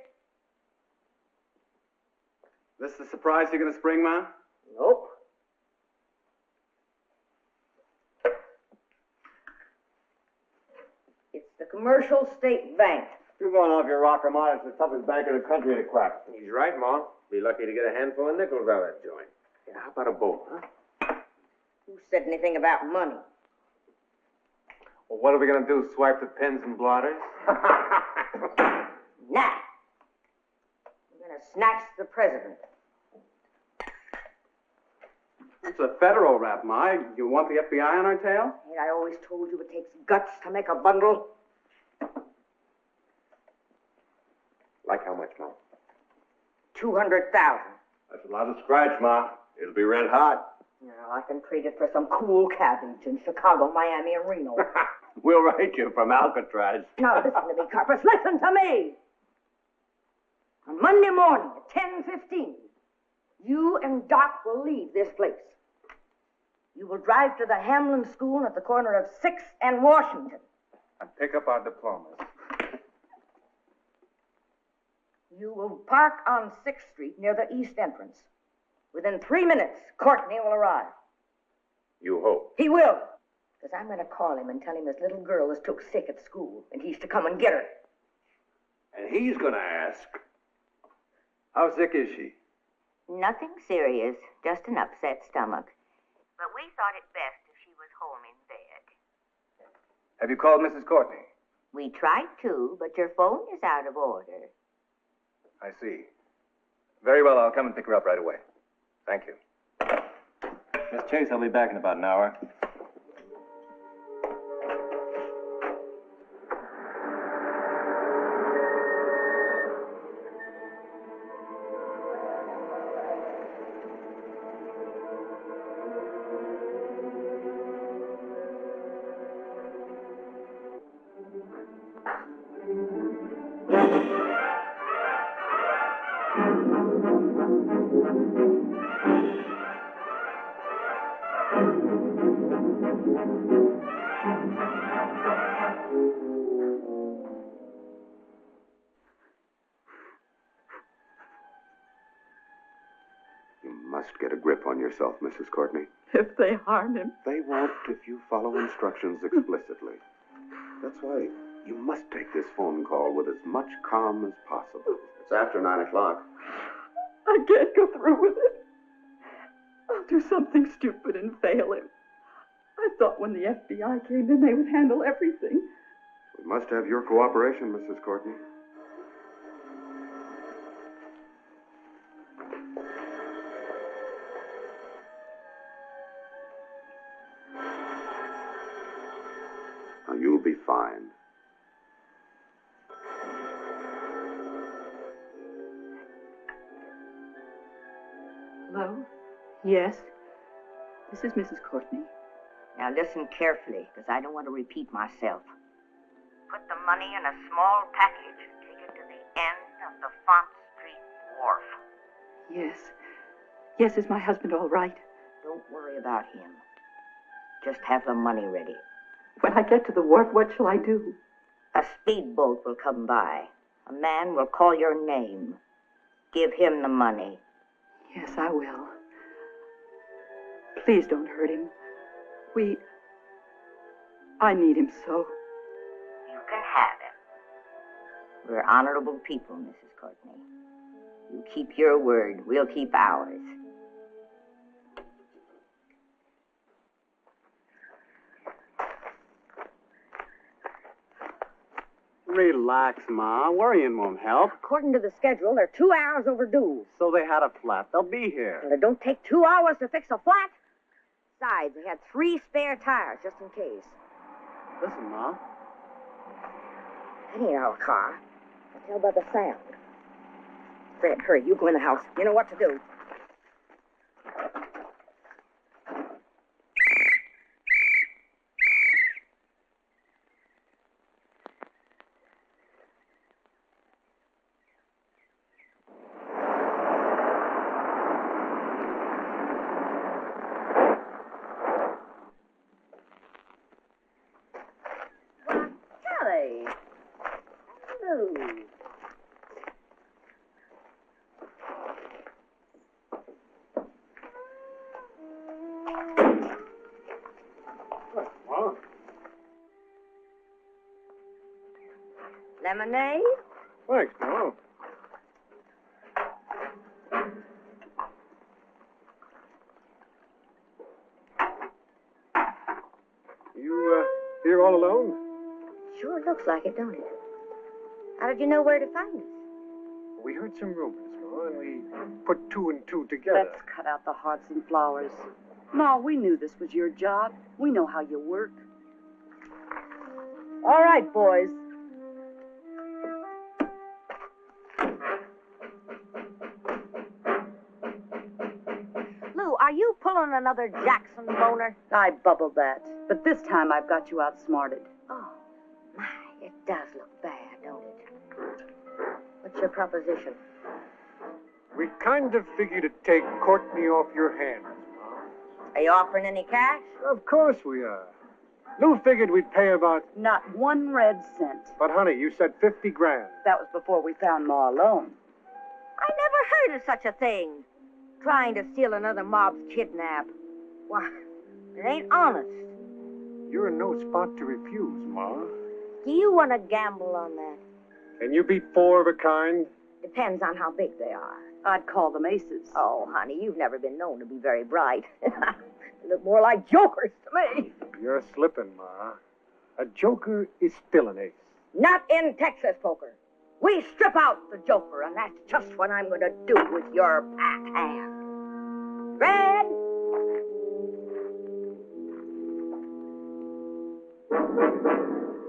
This the surprise you're going to spring, Ma? Nope. It's the Commercial State Bank. You're going off your rocker, Ma. It's the toughest bank in the country to crack. He's right, Ma. Be lucky to get a handful of nickels out of that joint. Yeah, how about a bowl, huh? Who said anything about money? Well, what are we going to do, swipe the pens and blotters? Nah. We're going to snatch the president. It's a federal rap, Ma. You want the FBI on our tail? Ain't I always told you it takes guts to make a bundle? Like how much, Ma? 200,000. That's a lot of scratch, Ma. It'll be red hot. You know, I can trade it for some cool cabbage in Chicago, Miami, and Reno. We'll write you from Alcatraz. Now listen to me, Carpus. Listen to me. On Monday morning at 10:15, You and Doc will leave this place. You will drive to the Hamlin School at the corner of 6th and Washington. And pick up our diplomas. You will park on 6th Street near the east entrance. Within 3 minutes, Courtney will arrive. You hope. He will. Because I'm going to call him and tell him his little girl is took sick at school, and he's to come and get her. And he's going to ask, how sick is she? Nothing serious, just an upset stomach. But we thought it best if she was home in bed. Have you called Mrs. Courtney? We tried to, but your phone is out of order. I see. Very well, I'll come and pick her up right away. Thank you. Miss Chase, I'll be back in about an hour. Get a grip on yourself, Mrs. Courtney. If they harm him. They won't if you follow instructions explicitly. That's why you must take this phone call with as much calm as possible. It's after 9 o'clock. I can't go through with it. I'll do something stupid and fail him. I thought when the FBI came in, they would handle everything. We must have your cooperation, Mrs. Courtney. Now, you'll be fine. Hello? Yes? This is Mrs. Courtney. Now listen carefully, because I don't want to repeat myself. Put the money in a small package and take it to the end of the Font Street wharf. Yes. Yes, is my husband all right? Don't worry about him. Just have the money ready. When I get to the wharf, what shall I do? A speedboat will come by. A man will call your name. Give him the money. Yes, I will. Please don't hurt him. I need him so. You can have him. We're honorable people, Mrs. Courtney. You keep your word, we'll keep ours. Relax, Ma. Worrying won't help. According to the schedule, they're 2 hours overdue. So they had a flat. They'll be here. Well, it don't take 2 hours to fix a flat. Besides, they had 3 spare tires just in case. Listen, Ma. That ain't our car. I tell by the sound. Fred, hurry. You go in the house. You know what to do. Lemonade? Thanks, no. You, here all alone? Sure looks like it, don't it? How did you know where to find us? We heard some rumors, Ma, and we put 2 and 2 together. Let's cut out the hearts and flowers. No, we knew this was your job. We know how you work. All right, boys. Lou, are you pulling another Jackson boner? I bubbled that. But this time I've got you outsmarted. Oh, my, it does look bad, don't it? What's your proposition? We kind of figured to take Courtney off your hands. Are you offering any cash? Of course we are. Lou figured we'd pay about... Not 1 red cent. But, honey, you said 50 grand. That was before we found Ma alone. I never heard of such a thing. Trying to steal another mob's kidnap. Why, it ain't honest. You're in no spot to refuse, Ma. Do you want to gamble on that? Can you beat 4 of a kind? Depends on how big they are. I'd call them aces. Oh, honey, you've never been known to be very bright. They look more like jokers to me. You're slipping, Ma. A joker is still an ace. Not in Texas poker. We strip out the joker, and that's just what I'm going to do with your pack hand. Red!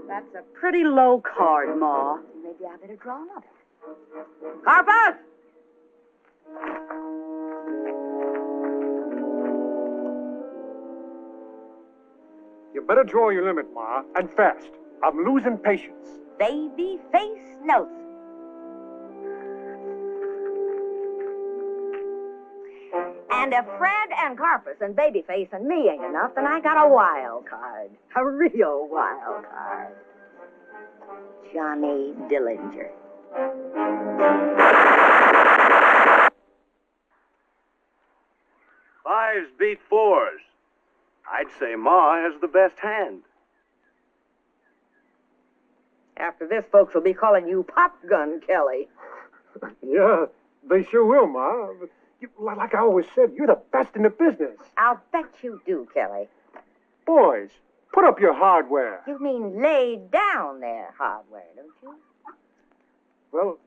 That's a pretty low card, Ma. Maybe I better draw another. Carpus! You better draw your limit, Ma, and fast. I'm losing patience. Baby face Nelson. And if Fred and Carpus and Babyface and me ain't enough, then I got a wild card. A real wild card. Johnny Dillinger. Fives beat 4s. I'd say Ma has the best hand. After this, folks will be calling you Pop Gun Kelly. Yeah, they sure will, Ma. But like I always said, you're the best in the business. I'll bet you do, Kelly. Boys, put up your hardware. You mean lay down their hardware, don't you? Well,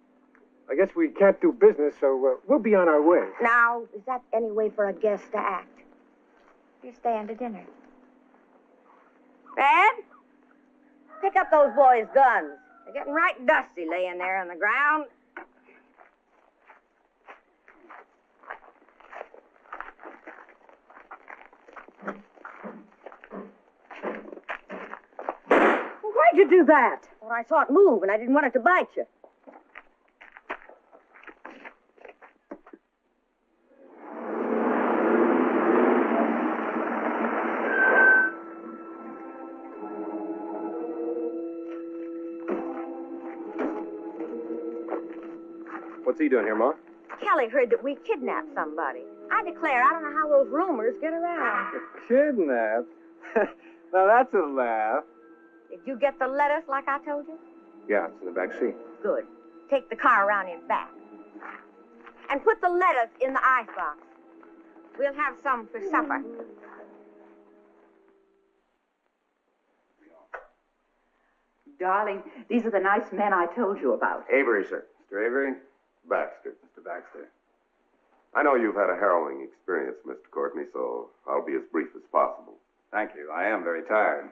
I guess we can't do business, so we'll be on our way. Now, is that any way for a guest to act? You're staying to dinner. Fred? Pick up those boys' guns. They're getting right dusty laying there on the ground. Why'd you do that? Well, I saw it move, and I didn't want it to bite you. What's he doing here, Ma? Kelly heard that we kidnapped somebody. I declare, I don't know how those rumors get around. Kidnapped? Now that's a laugh. Did you get the lettuce like I told you? Yeah, it's in the back seat. Good. Take the car around in back. And put the lettuce in the icebox. We'll have some for supper. Darling, these are the nice men I told you about. Avery, sir. Mr. Avery? Baxter. Mr. Baxter. I know you've had a harrowing experience, Mr. Courtney, so I'll be as brief as possible. Thank you. I am very tired.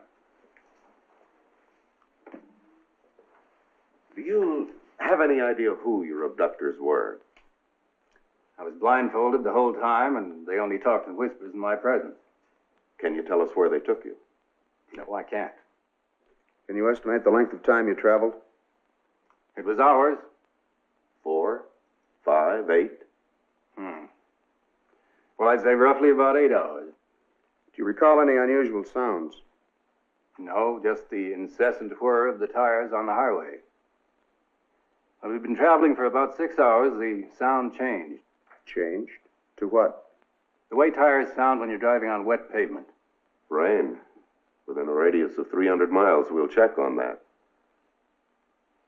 Do you have any idea who your abductors were? I was blindfolded the whole time, and they only talked in whispers in my presence. Can you tell us where they took you? No, I can't. Can you estimate the length of time you traveled? It was hours. 4, 5, 8? Well, I'd say roughly about 8 hours. Do you recall any unusual sounds? No, just the incessant whir of the tires on the highway. Well, we've been traveling for about 6 hours. The sound changed. Changed? To what? The way tires sound when you're driving on wet pavement. Rain. Within a radius of 300 miles, we'll check on that.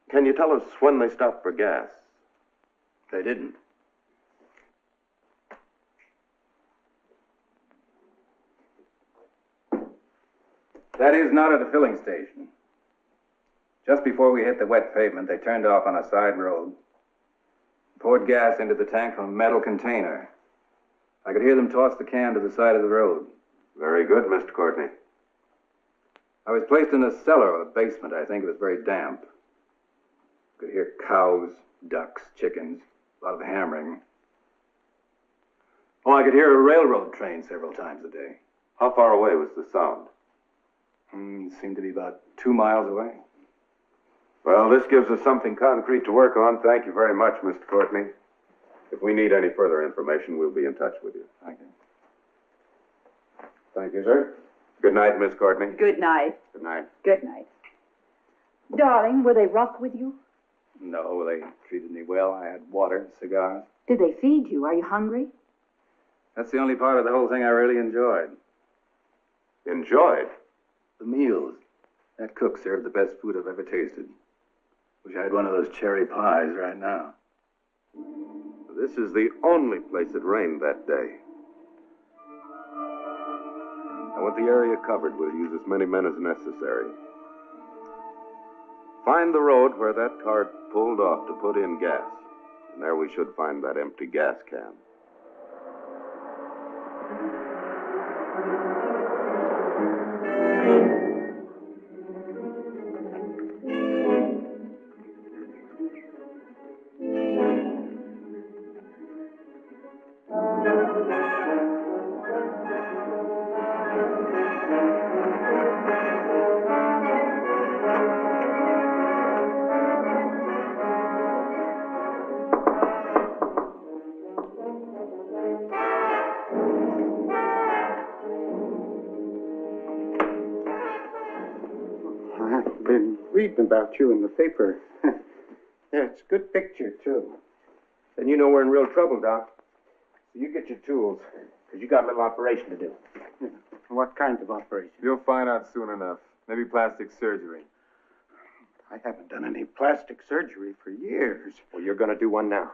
Can you tell us when they stopped for gas? They didn't. That is not at a filling station. Just before we hit the wet pavement, they turned off on a side road, poured gas into the tank from a metal container. I could hear them toss the can to the side of the road. Very good, Mr. Courtney. I was placed in a cellar or a basement. I think it was very damp. Could hear cows, ducks, chickens, a lot of hammering. Oh, I could hear a railroad train several times a day. How far away was the sound? It seemed to be about 2 miles away. Well, this gives us something concrete to work on. Thank you very much, Mr. Courtney. If we need any further information, we'll be in touch with you. Thank you. Thank you, sir. Good night, Miss Courtney. Good night. Good night. Good night. Darling, were they rough with you? No, they treated me well. I had water and cigars. Did they feed you? Are you hungry? That's the only part of the whole thing I really enjoyed. Enjoyed? The meals. That cook served the best food I've ever tasted. Wish I had one of those cherry pies right now. This is the only place it rained that day. I want the area covered. We'll use as many men as necessary. Find the road where that cart pulled off to put in gas. And there we should find that empty gas can. I've been reading about you in the paper. Yeah, it's a good picture, too. Then you know we're in real trouble, Doc. So you get your tools, because you got a little operation to do. Yeah. What kind of operation? You'll find out soon enough. Maybe plastic surgery. I haven't done any plastic surgery for years. Well, you're going to do one now.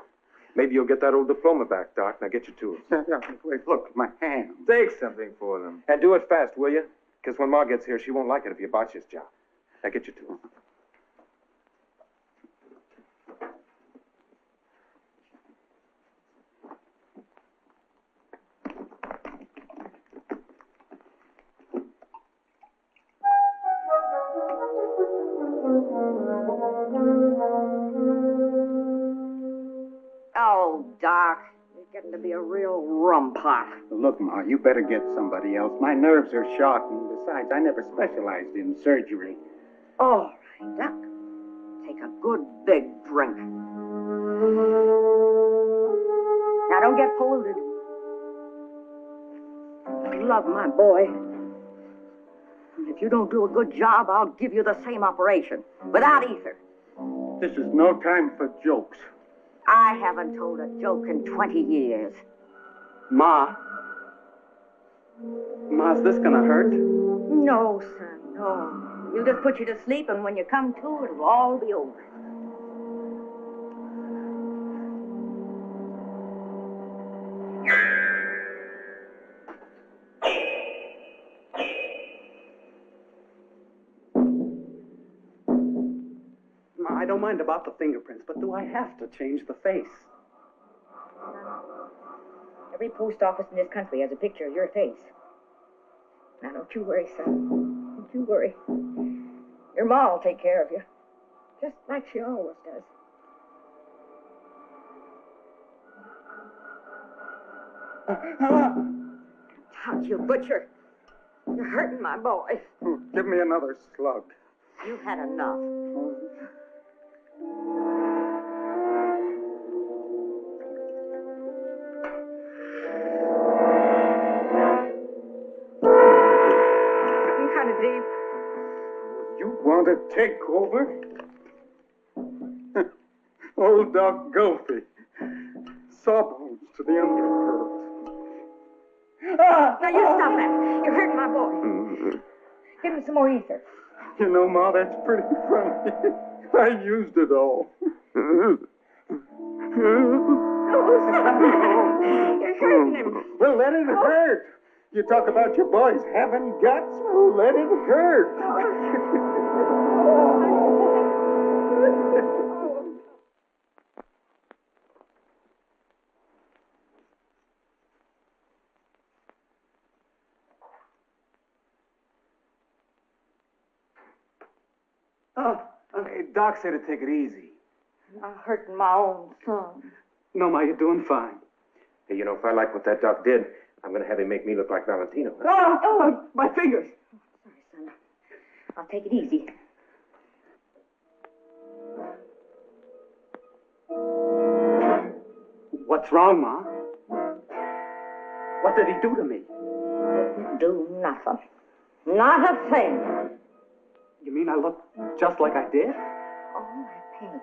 Maybe you'll get that old diploma back, Doc. Now get your tools. Yeah, wait, look, my hand. Take something for them. And do it fast, will you? Because when Ma gets here, she won't like it if you botch this job. Now get your tools. Oh, Doc, you're getting to be a real rum pot. Look, Ma, you better get somebody else. My nerves are shot, and besides, I never specialized in surgery. All right, Doc. Take a good big drink. Now, don't get polluted. I love my boy. And if you don't do a good job, I'll give you the same operation, without ether. This is no time for jokes. I haven't told a joke in 20 years. Ma? Ma, is this gonna hurt? No, son, no. We'll just put you to sleep, and when you come to, it'll all be over. Ma, I don't mind about the fingerprints, but do I have to change the face? Every post office in this country has a picture of your face. Now, don't you worry, son. Don't you worry. Your ma will take care of you, just like she always does. Touch you, butcher. You're hurting my boy. Give me another slug. You've had enough. Kind of deep. You want to take over? Old Doc Gulfy. Sawbones to the underworld. Now, you stop that. You're hurting my boy. Give him some more ether. You know, Ma, that's pretty funny. I used it all. Oh, stop that. You're hurting him. Well, let it hurt. You talk about your boys having guts? Well, let it hurt. Hey, Doc said to take it easy. I'm hurting my own son. No, Ma, you're doing fine. Hey, you know, if I like what that doc did, I'm going to have him make me look like Valentino. Oh, my fingers. Sorry, son. I'll take it easy. What's wrong, Ma? What did he do to me? Do nothing. Not a thing. You mean I look just like I did? All that pain.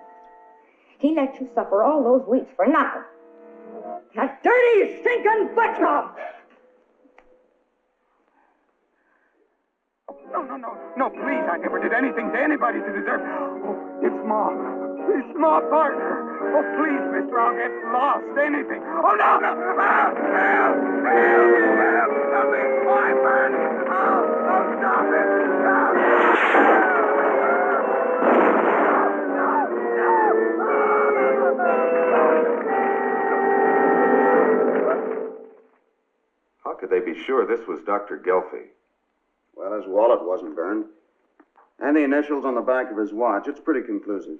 He let you suffer all those weeks for nothing. That dirty, stinking butcher! No, please, I never did anything to anybody to deserve... Oh, it's Ma. It's Ma Barker. Oh, please, mister, I'll get lost, anything. Oh, no! Help! Help! Help me! Oh, I'm burning! Oh, stop it! How could they be sure this was Dr. Gelfie? Well, his wallet wasn't burned. And the initials on the back of his watch. It's pretty conclusive.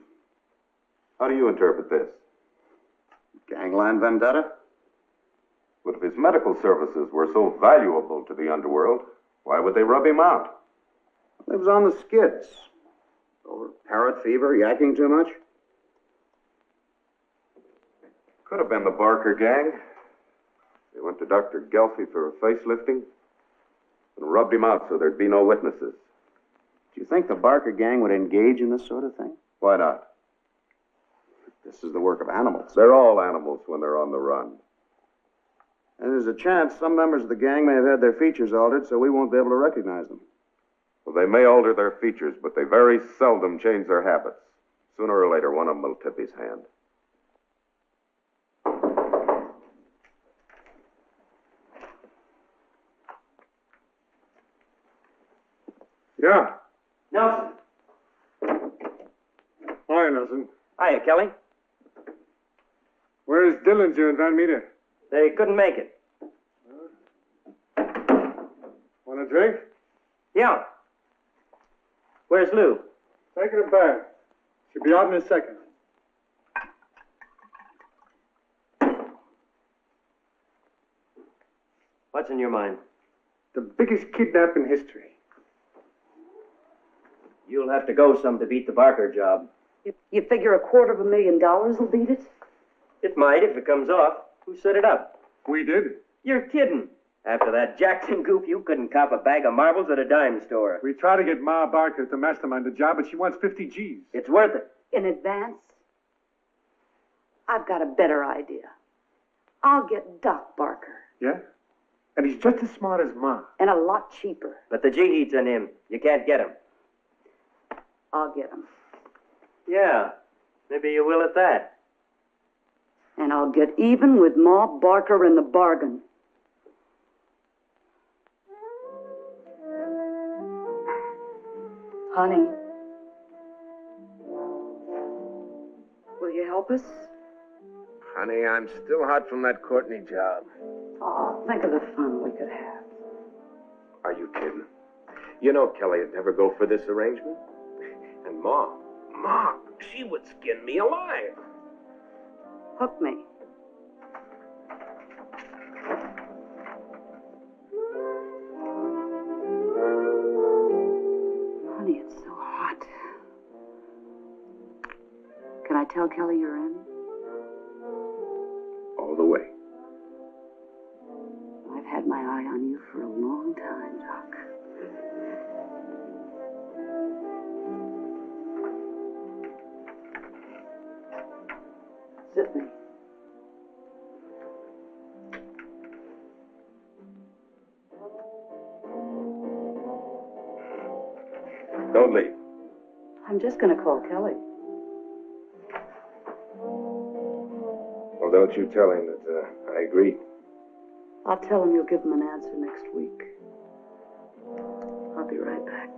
How do you interpret this? Gangland vendetta? But if his medical services were so valuable to the underworld, why would they rub him out? He was on the skids. Over parrot fever, yakking too much. Could have been the Barker gang. They went to Dr. Gelfie for a facelifting and rubbed him out so there'd be no witnesses. Do you think the Barker gang would engage in this sort of thing? Why not? This is the work of animals. They're all animals when they're on the run. And there's a chance some members of the gang may have had their features altered, so we won't be able to recognize them. Well, they may alter their features, but they very seldom change their habits. Sooner or later, one of them will tip his hand. Yeah. Nelson. Hi, Nelson. Hiya, Kelly. Where's Dillinger and Van Meter? They couldn't make it. Want a drink? Yeah. Where's Lou? Taking a bath. She'll be out in a second. What's in your mind? The biggest kidnap in history. You'll have to go some to beat the Barker job. You figure $250,000 will beat it? It might if it comes off. Who set it up? We did. You're kidding. After that Jackson goof, you couldn't cop a bag of marbles at a dime store. We tried to get Ma Barker to mastermind the job, but she wants 50 G's. It's worth it. In advance? I've got a better idea. I'll get Doc Barker. Yeah? And he's just as smart as Ma. And a lot cheaper. But the G-heat's in him. You can't get him. I'll get him. Yeah. Maybe you will at that. And I'll get even with Ma Barker in the bargain. Honey. Will you help us? Honey, I'm still hot from that Courtney job. Oh, think of the fun we could have. Are you kidding? You know Kelly would never go for this arrangement. And Ma, she would skin me alive. Hook me. Honey, it's so hot. Can I tell Kelly you're in? All the way. I've had my eye on you for a long time, Doc. Sit me. Don't leave. I'm just going to call Kelly. Well, don't you tell him that I agree. I'll tell him you'll give him an answer next week. I'll be right back.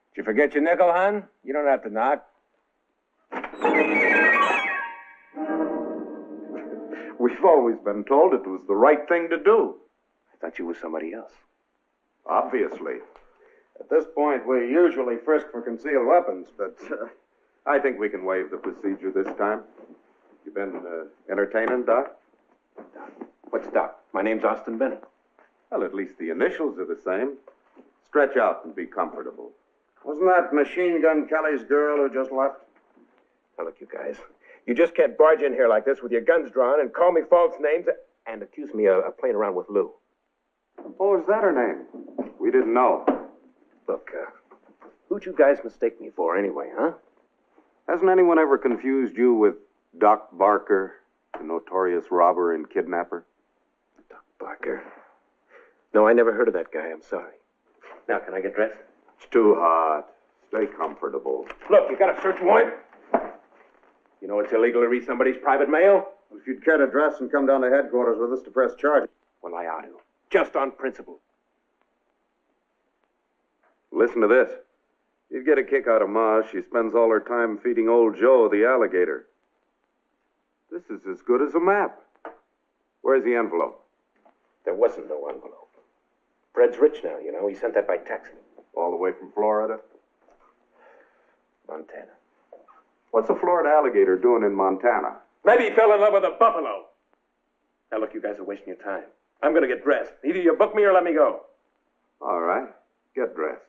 Did you forget your nickel, hon? You don't have to knock. We've always been told it was the right thing to do. I thought you were somebody else. Obviously. At this point, we usually frisk for concealed weapons, but I think we can waive the procedure this time. You been entertaining, Doc? What's Doc? My name's Austin Bennett. Well, at least the initials are the same. Stretch out and be comfortable. wasn't that Machine Gun Kelly's girl who just left? Now, look, you guys. You just can't barge in here like this with your guns drawn and call me false names and accuse me of playing around with Lou. Oh, is that her name? We didn't know. Look, who'd you guys mistake me for anyway, huh? Hasn't anyone ever confused you with Doc Barker, the notorious robber and kidnapper? Doc Barker? No, I never heard of that guy. I'm sorry. Now, can I get dressed? It's too hot. Stay comfortable. Look, you got a search warrant? You know it's illegal to read somebody's private mail? Well, if you'd care to dress and come down to headquarters with us to press charges. Well, I ought to. Just on principle. Listen to this. You'd get a kick out of Ma. She spends all her time feeding old Joe, the alligator. This is as good as a map. Where's the envelope? There wasn't no envelope. Fred's rich now, you know. He sent that by taxi. All the way from Florida? Montana. What's a Florida alligator doing in Montana? Maybe he fell in love with a buffalo. Now, look, you guys are wasting your time. I'm going to get dressed. Either you book me or let me go. All right. Get dressed.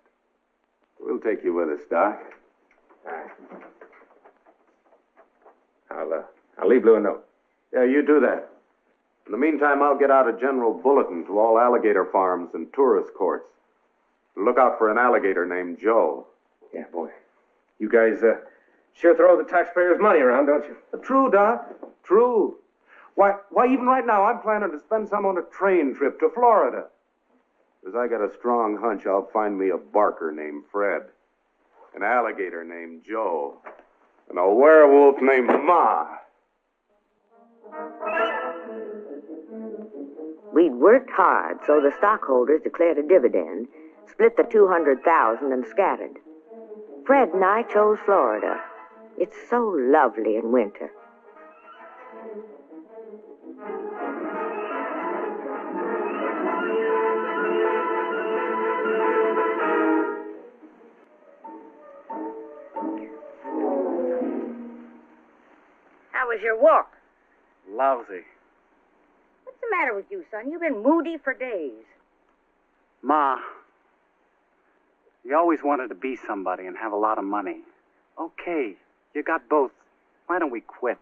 We'll take you with us, Doc. All right. I'll leave Lou a note. Yeah, you do that. In the meantime, I'll get out a general bulletin to all alligator farms and tourist courts. Look out for an alligator named Joe. Yeah, boy. You guys sure throw the taxpayers' money around, don't you? True, Doc. True. Why, even right now, I'm planning to spend some on a train trip to Florida. Because I got a strong hunch I'll find me a barker named Fred, an alligator named Joe, and a werewolf named Ma. We'd worked hard, so the stockholders declared a dividend, split the $200,000, and scattered. Fred and I chose Florida. It's so lovely in winter. How was your walk? Lousy. What's the matter with you, son? You've been moody for days. Ma, you always wanted to be somebody and have a lot of money. Okay, you got both. Why don't we quit?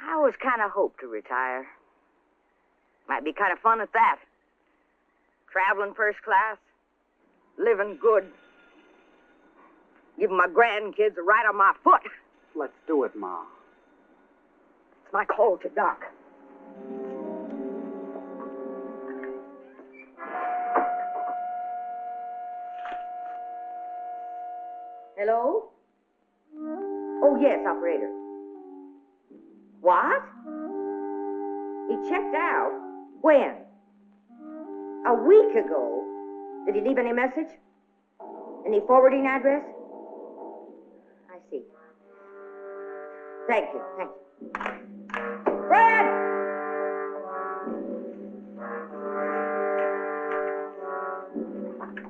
I always kind of hoped to retire. Might be kind of fun at that. Traveling first class, living good, giving my grandkids a ride on my foot. Let's do it, Ma. It's my call to Doc. Hello? Oh, yes, operator. What? He checked out? When? A week ago? Did he leave any message? Any forwarding address? I see. Thank you. Fred!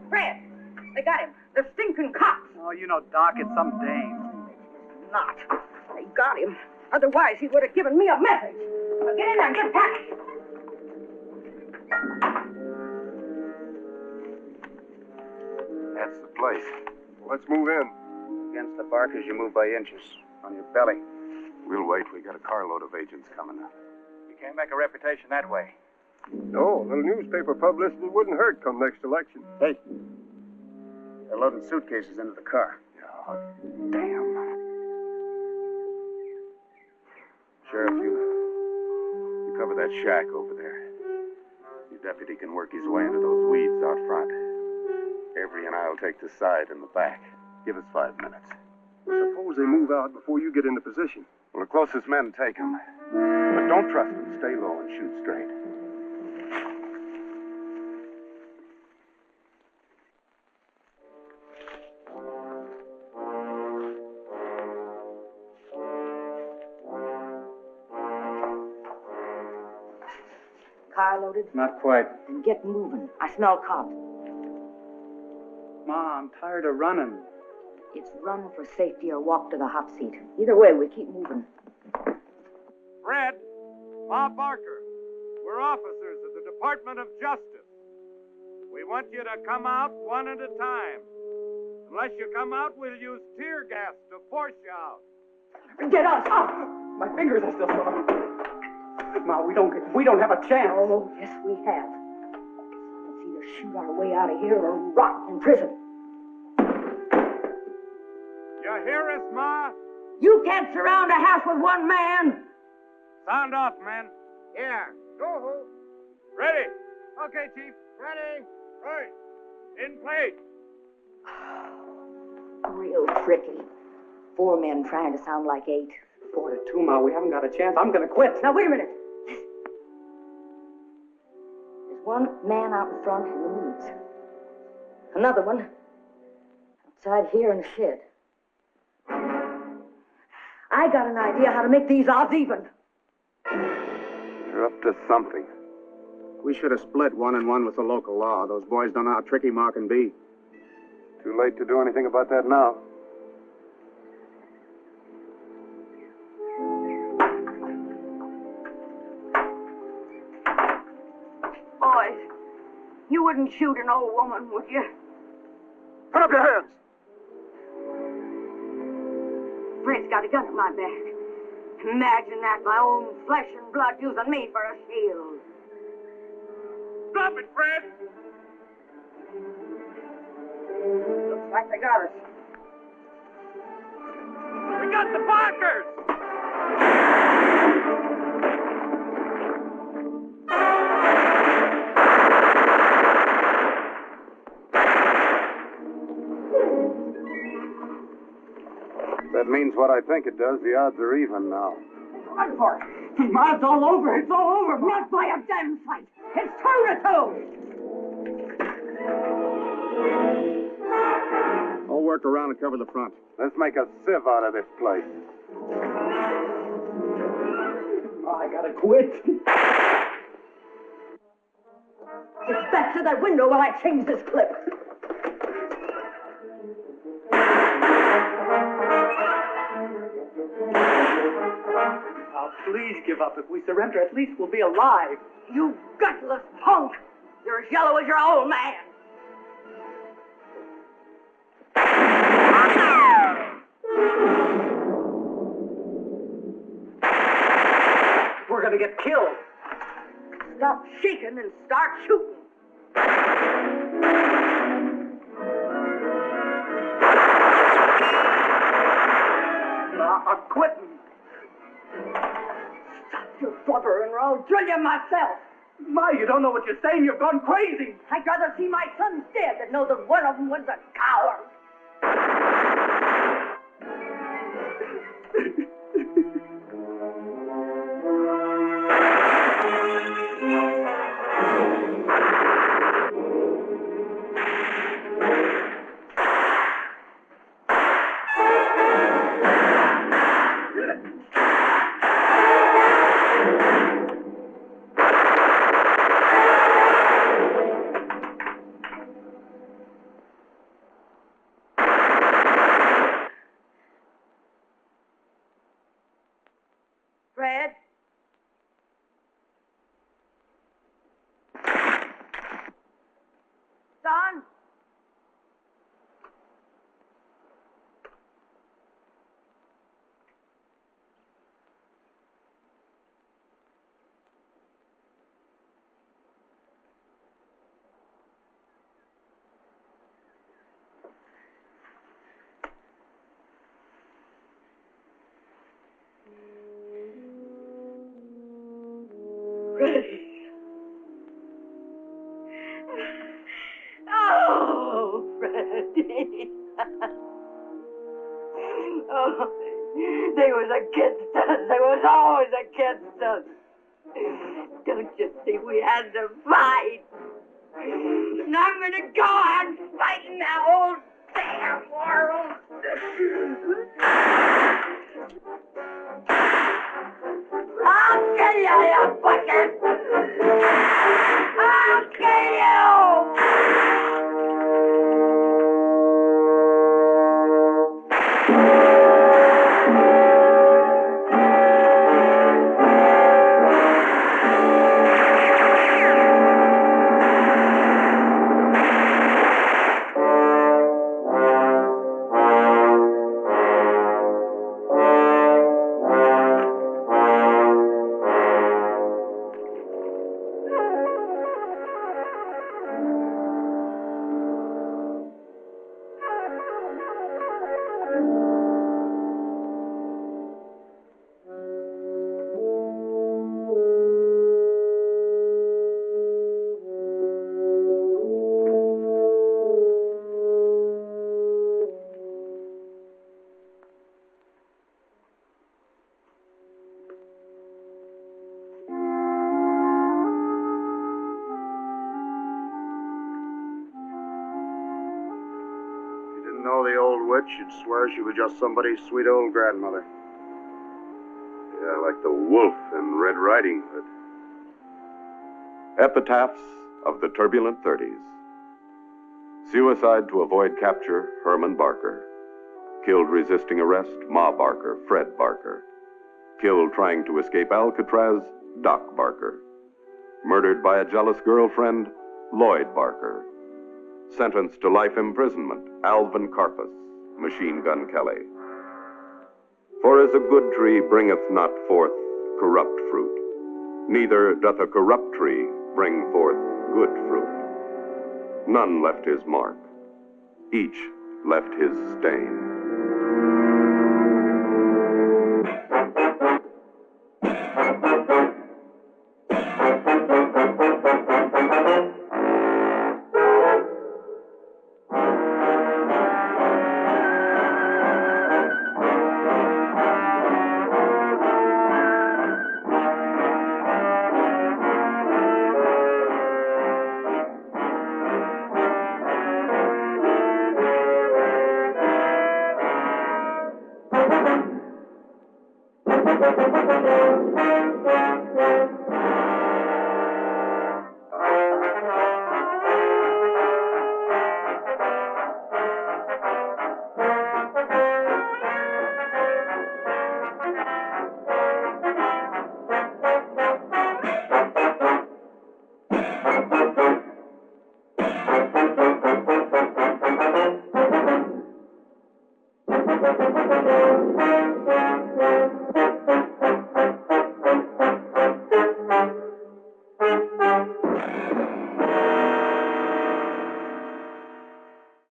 Fred! They got him. The stinking cops. Oh, you know, Doc, it's some dame. Not. They got him. Otherwise, he would have given me a message. Now get in there and get a taxi. That's the place. Let's move in. Against the barkers, you move by inches. On your belly. We'll wait. We got a carload of agents coming up. You can't make a reputation that way. No, a little newspaper publicity wouldn't hurt come next election. Hey. They're loading suitcases into the car. Oh, damn. Sheriff, you cover that shack over there. Your deputy can work his way into those weeds out front. Avery and I'll take the side and the back. Give us 5 minutes. Suppose they move out before you get into position. Well, the closest men take them. But don't trust them. Stay low and shoot straight. Car loaded? Not quite. Then get moving. I smell cops. I'm tired of running. It's run for safety or walk to the hot seat. Either way, we keep moving. Fred, Ma Barker, we're officers of the Department of Justice. We want you to come out one at a time. Unless you come out, we'll use tear gas to force you out. Get us! Oh, my fingers are still sore. Ma, we don't have a chance. Oh, yes, we have. Let's either shoot our way out of here or rot in prison. You hear us, Ma? You can't surround a house with one man. Sound off, men. Here. Go. Ready. Okay, Chief. Ready. Right. In place. Real tricky. 4 men trying to sound like 8. 4 to 2, Ma. We haven't got a chance. I'm going to quit. Now, wait a minute. There's one man out in front in the weeds. Another one outside here in the shed. I got an idea how to make these odds even. You're up to something. We should have split 1 and 1 with the local law. Those boys don't know how tricky Ma can be. Too late to do anything about that now. Boys, you wouldn't shoot an old woman, would you? Put up your hands. Fred's got a gun at my back. Imagine that, my own flesh and blood using me for a shield. Stop it, Fred! Looks like they got us. We got the Barkers! That means what I think it does. The odds are even now. Run for it. It's all over. It's all over. Not by a damn sight. It's 2 to 2. All work around and cover the front. Let's make a sieve out of this place. I gotta quit. Get back to that window while I change this clip. Oh, please give up. If we surrender, at least we'll be alive. You gutless punk! You're as yellow as your old man. We're gonna get killed. Stop shaking and start shooting. I'm quitting. Stop your blubbering or I'll drill you myself. Ma, you don't know what you're saying. You've gone crazy. I'd rather see my sons dead than know that one of them was a coward. Fred? Son? Oh, Freddie. Oh, they was against us. They was always against us. Don't you see we had to fight? And I'm going to go on fighting that old damn world. I'll kill you, you fucking... I'll kill you! it, she'd swear she was just somebody's sweet old grandmother. Yeah, like the wolf in Red Riding Hood. Epitaphs of the Turbulent 30s. Suicide to avoid capture, Herman Barker. Killed resisting arrest, Ma Barker, Fred Barker. Killed trying to escape Alcatraz, Doc Barker. Murdered by a jealous girlfriend, Lloyd Barker. Sentenced to life imprisonment, Alvin Karpus, Machine Gun Kelly. For as a good tree bringeth not forth corrupt fruit, neither doth a corrupt tree bring forth good fruit. None left his mark, each left his stain.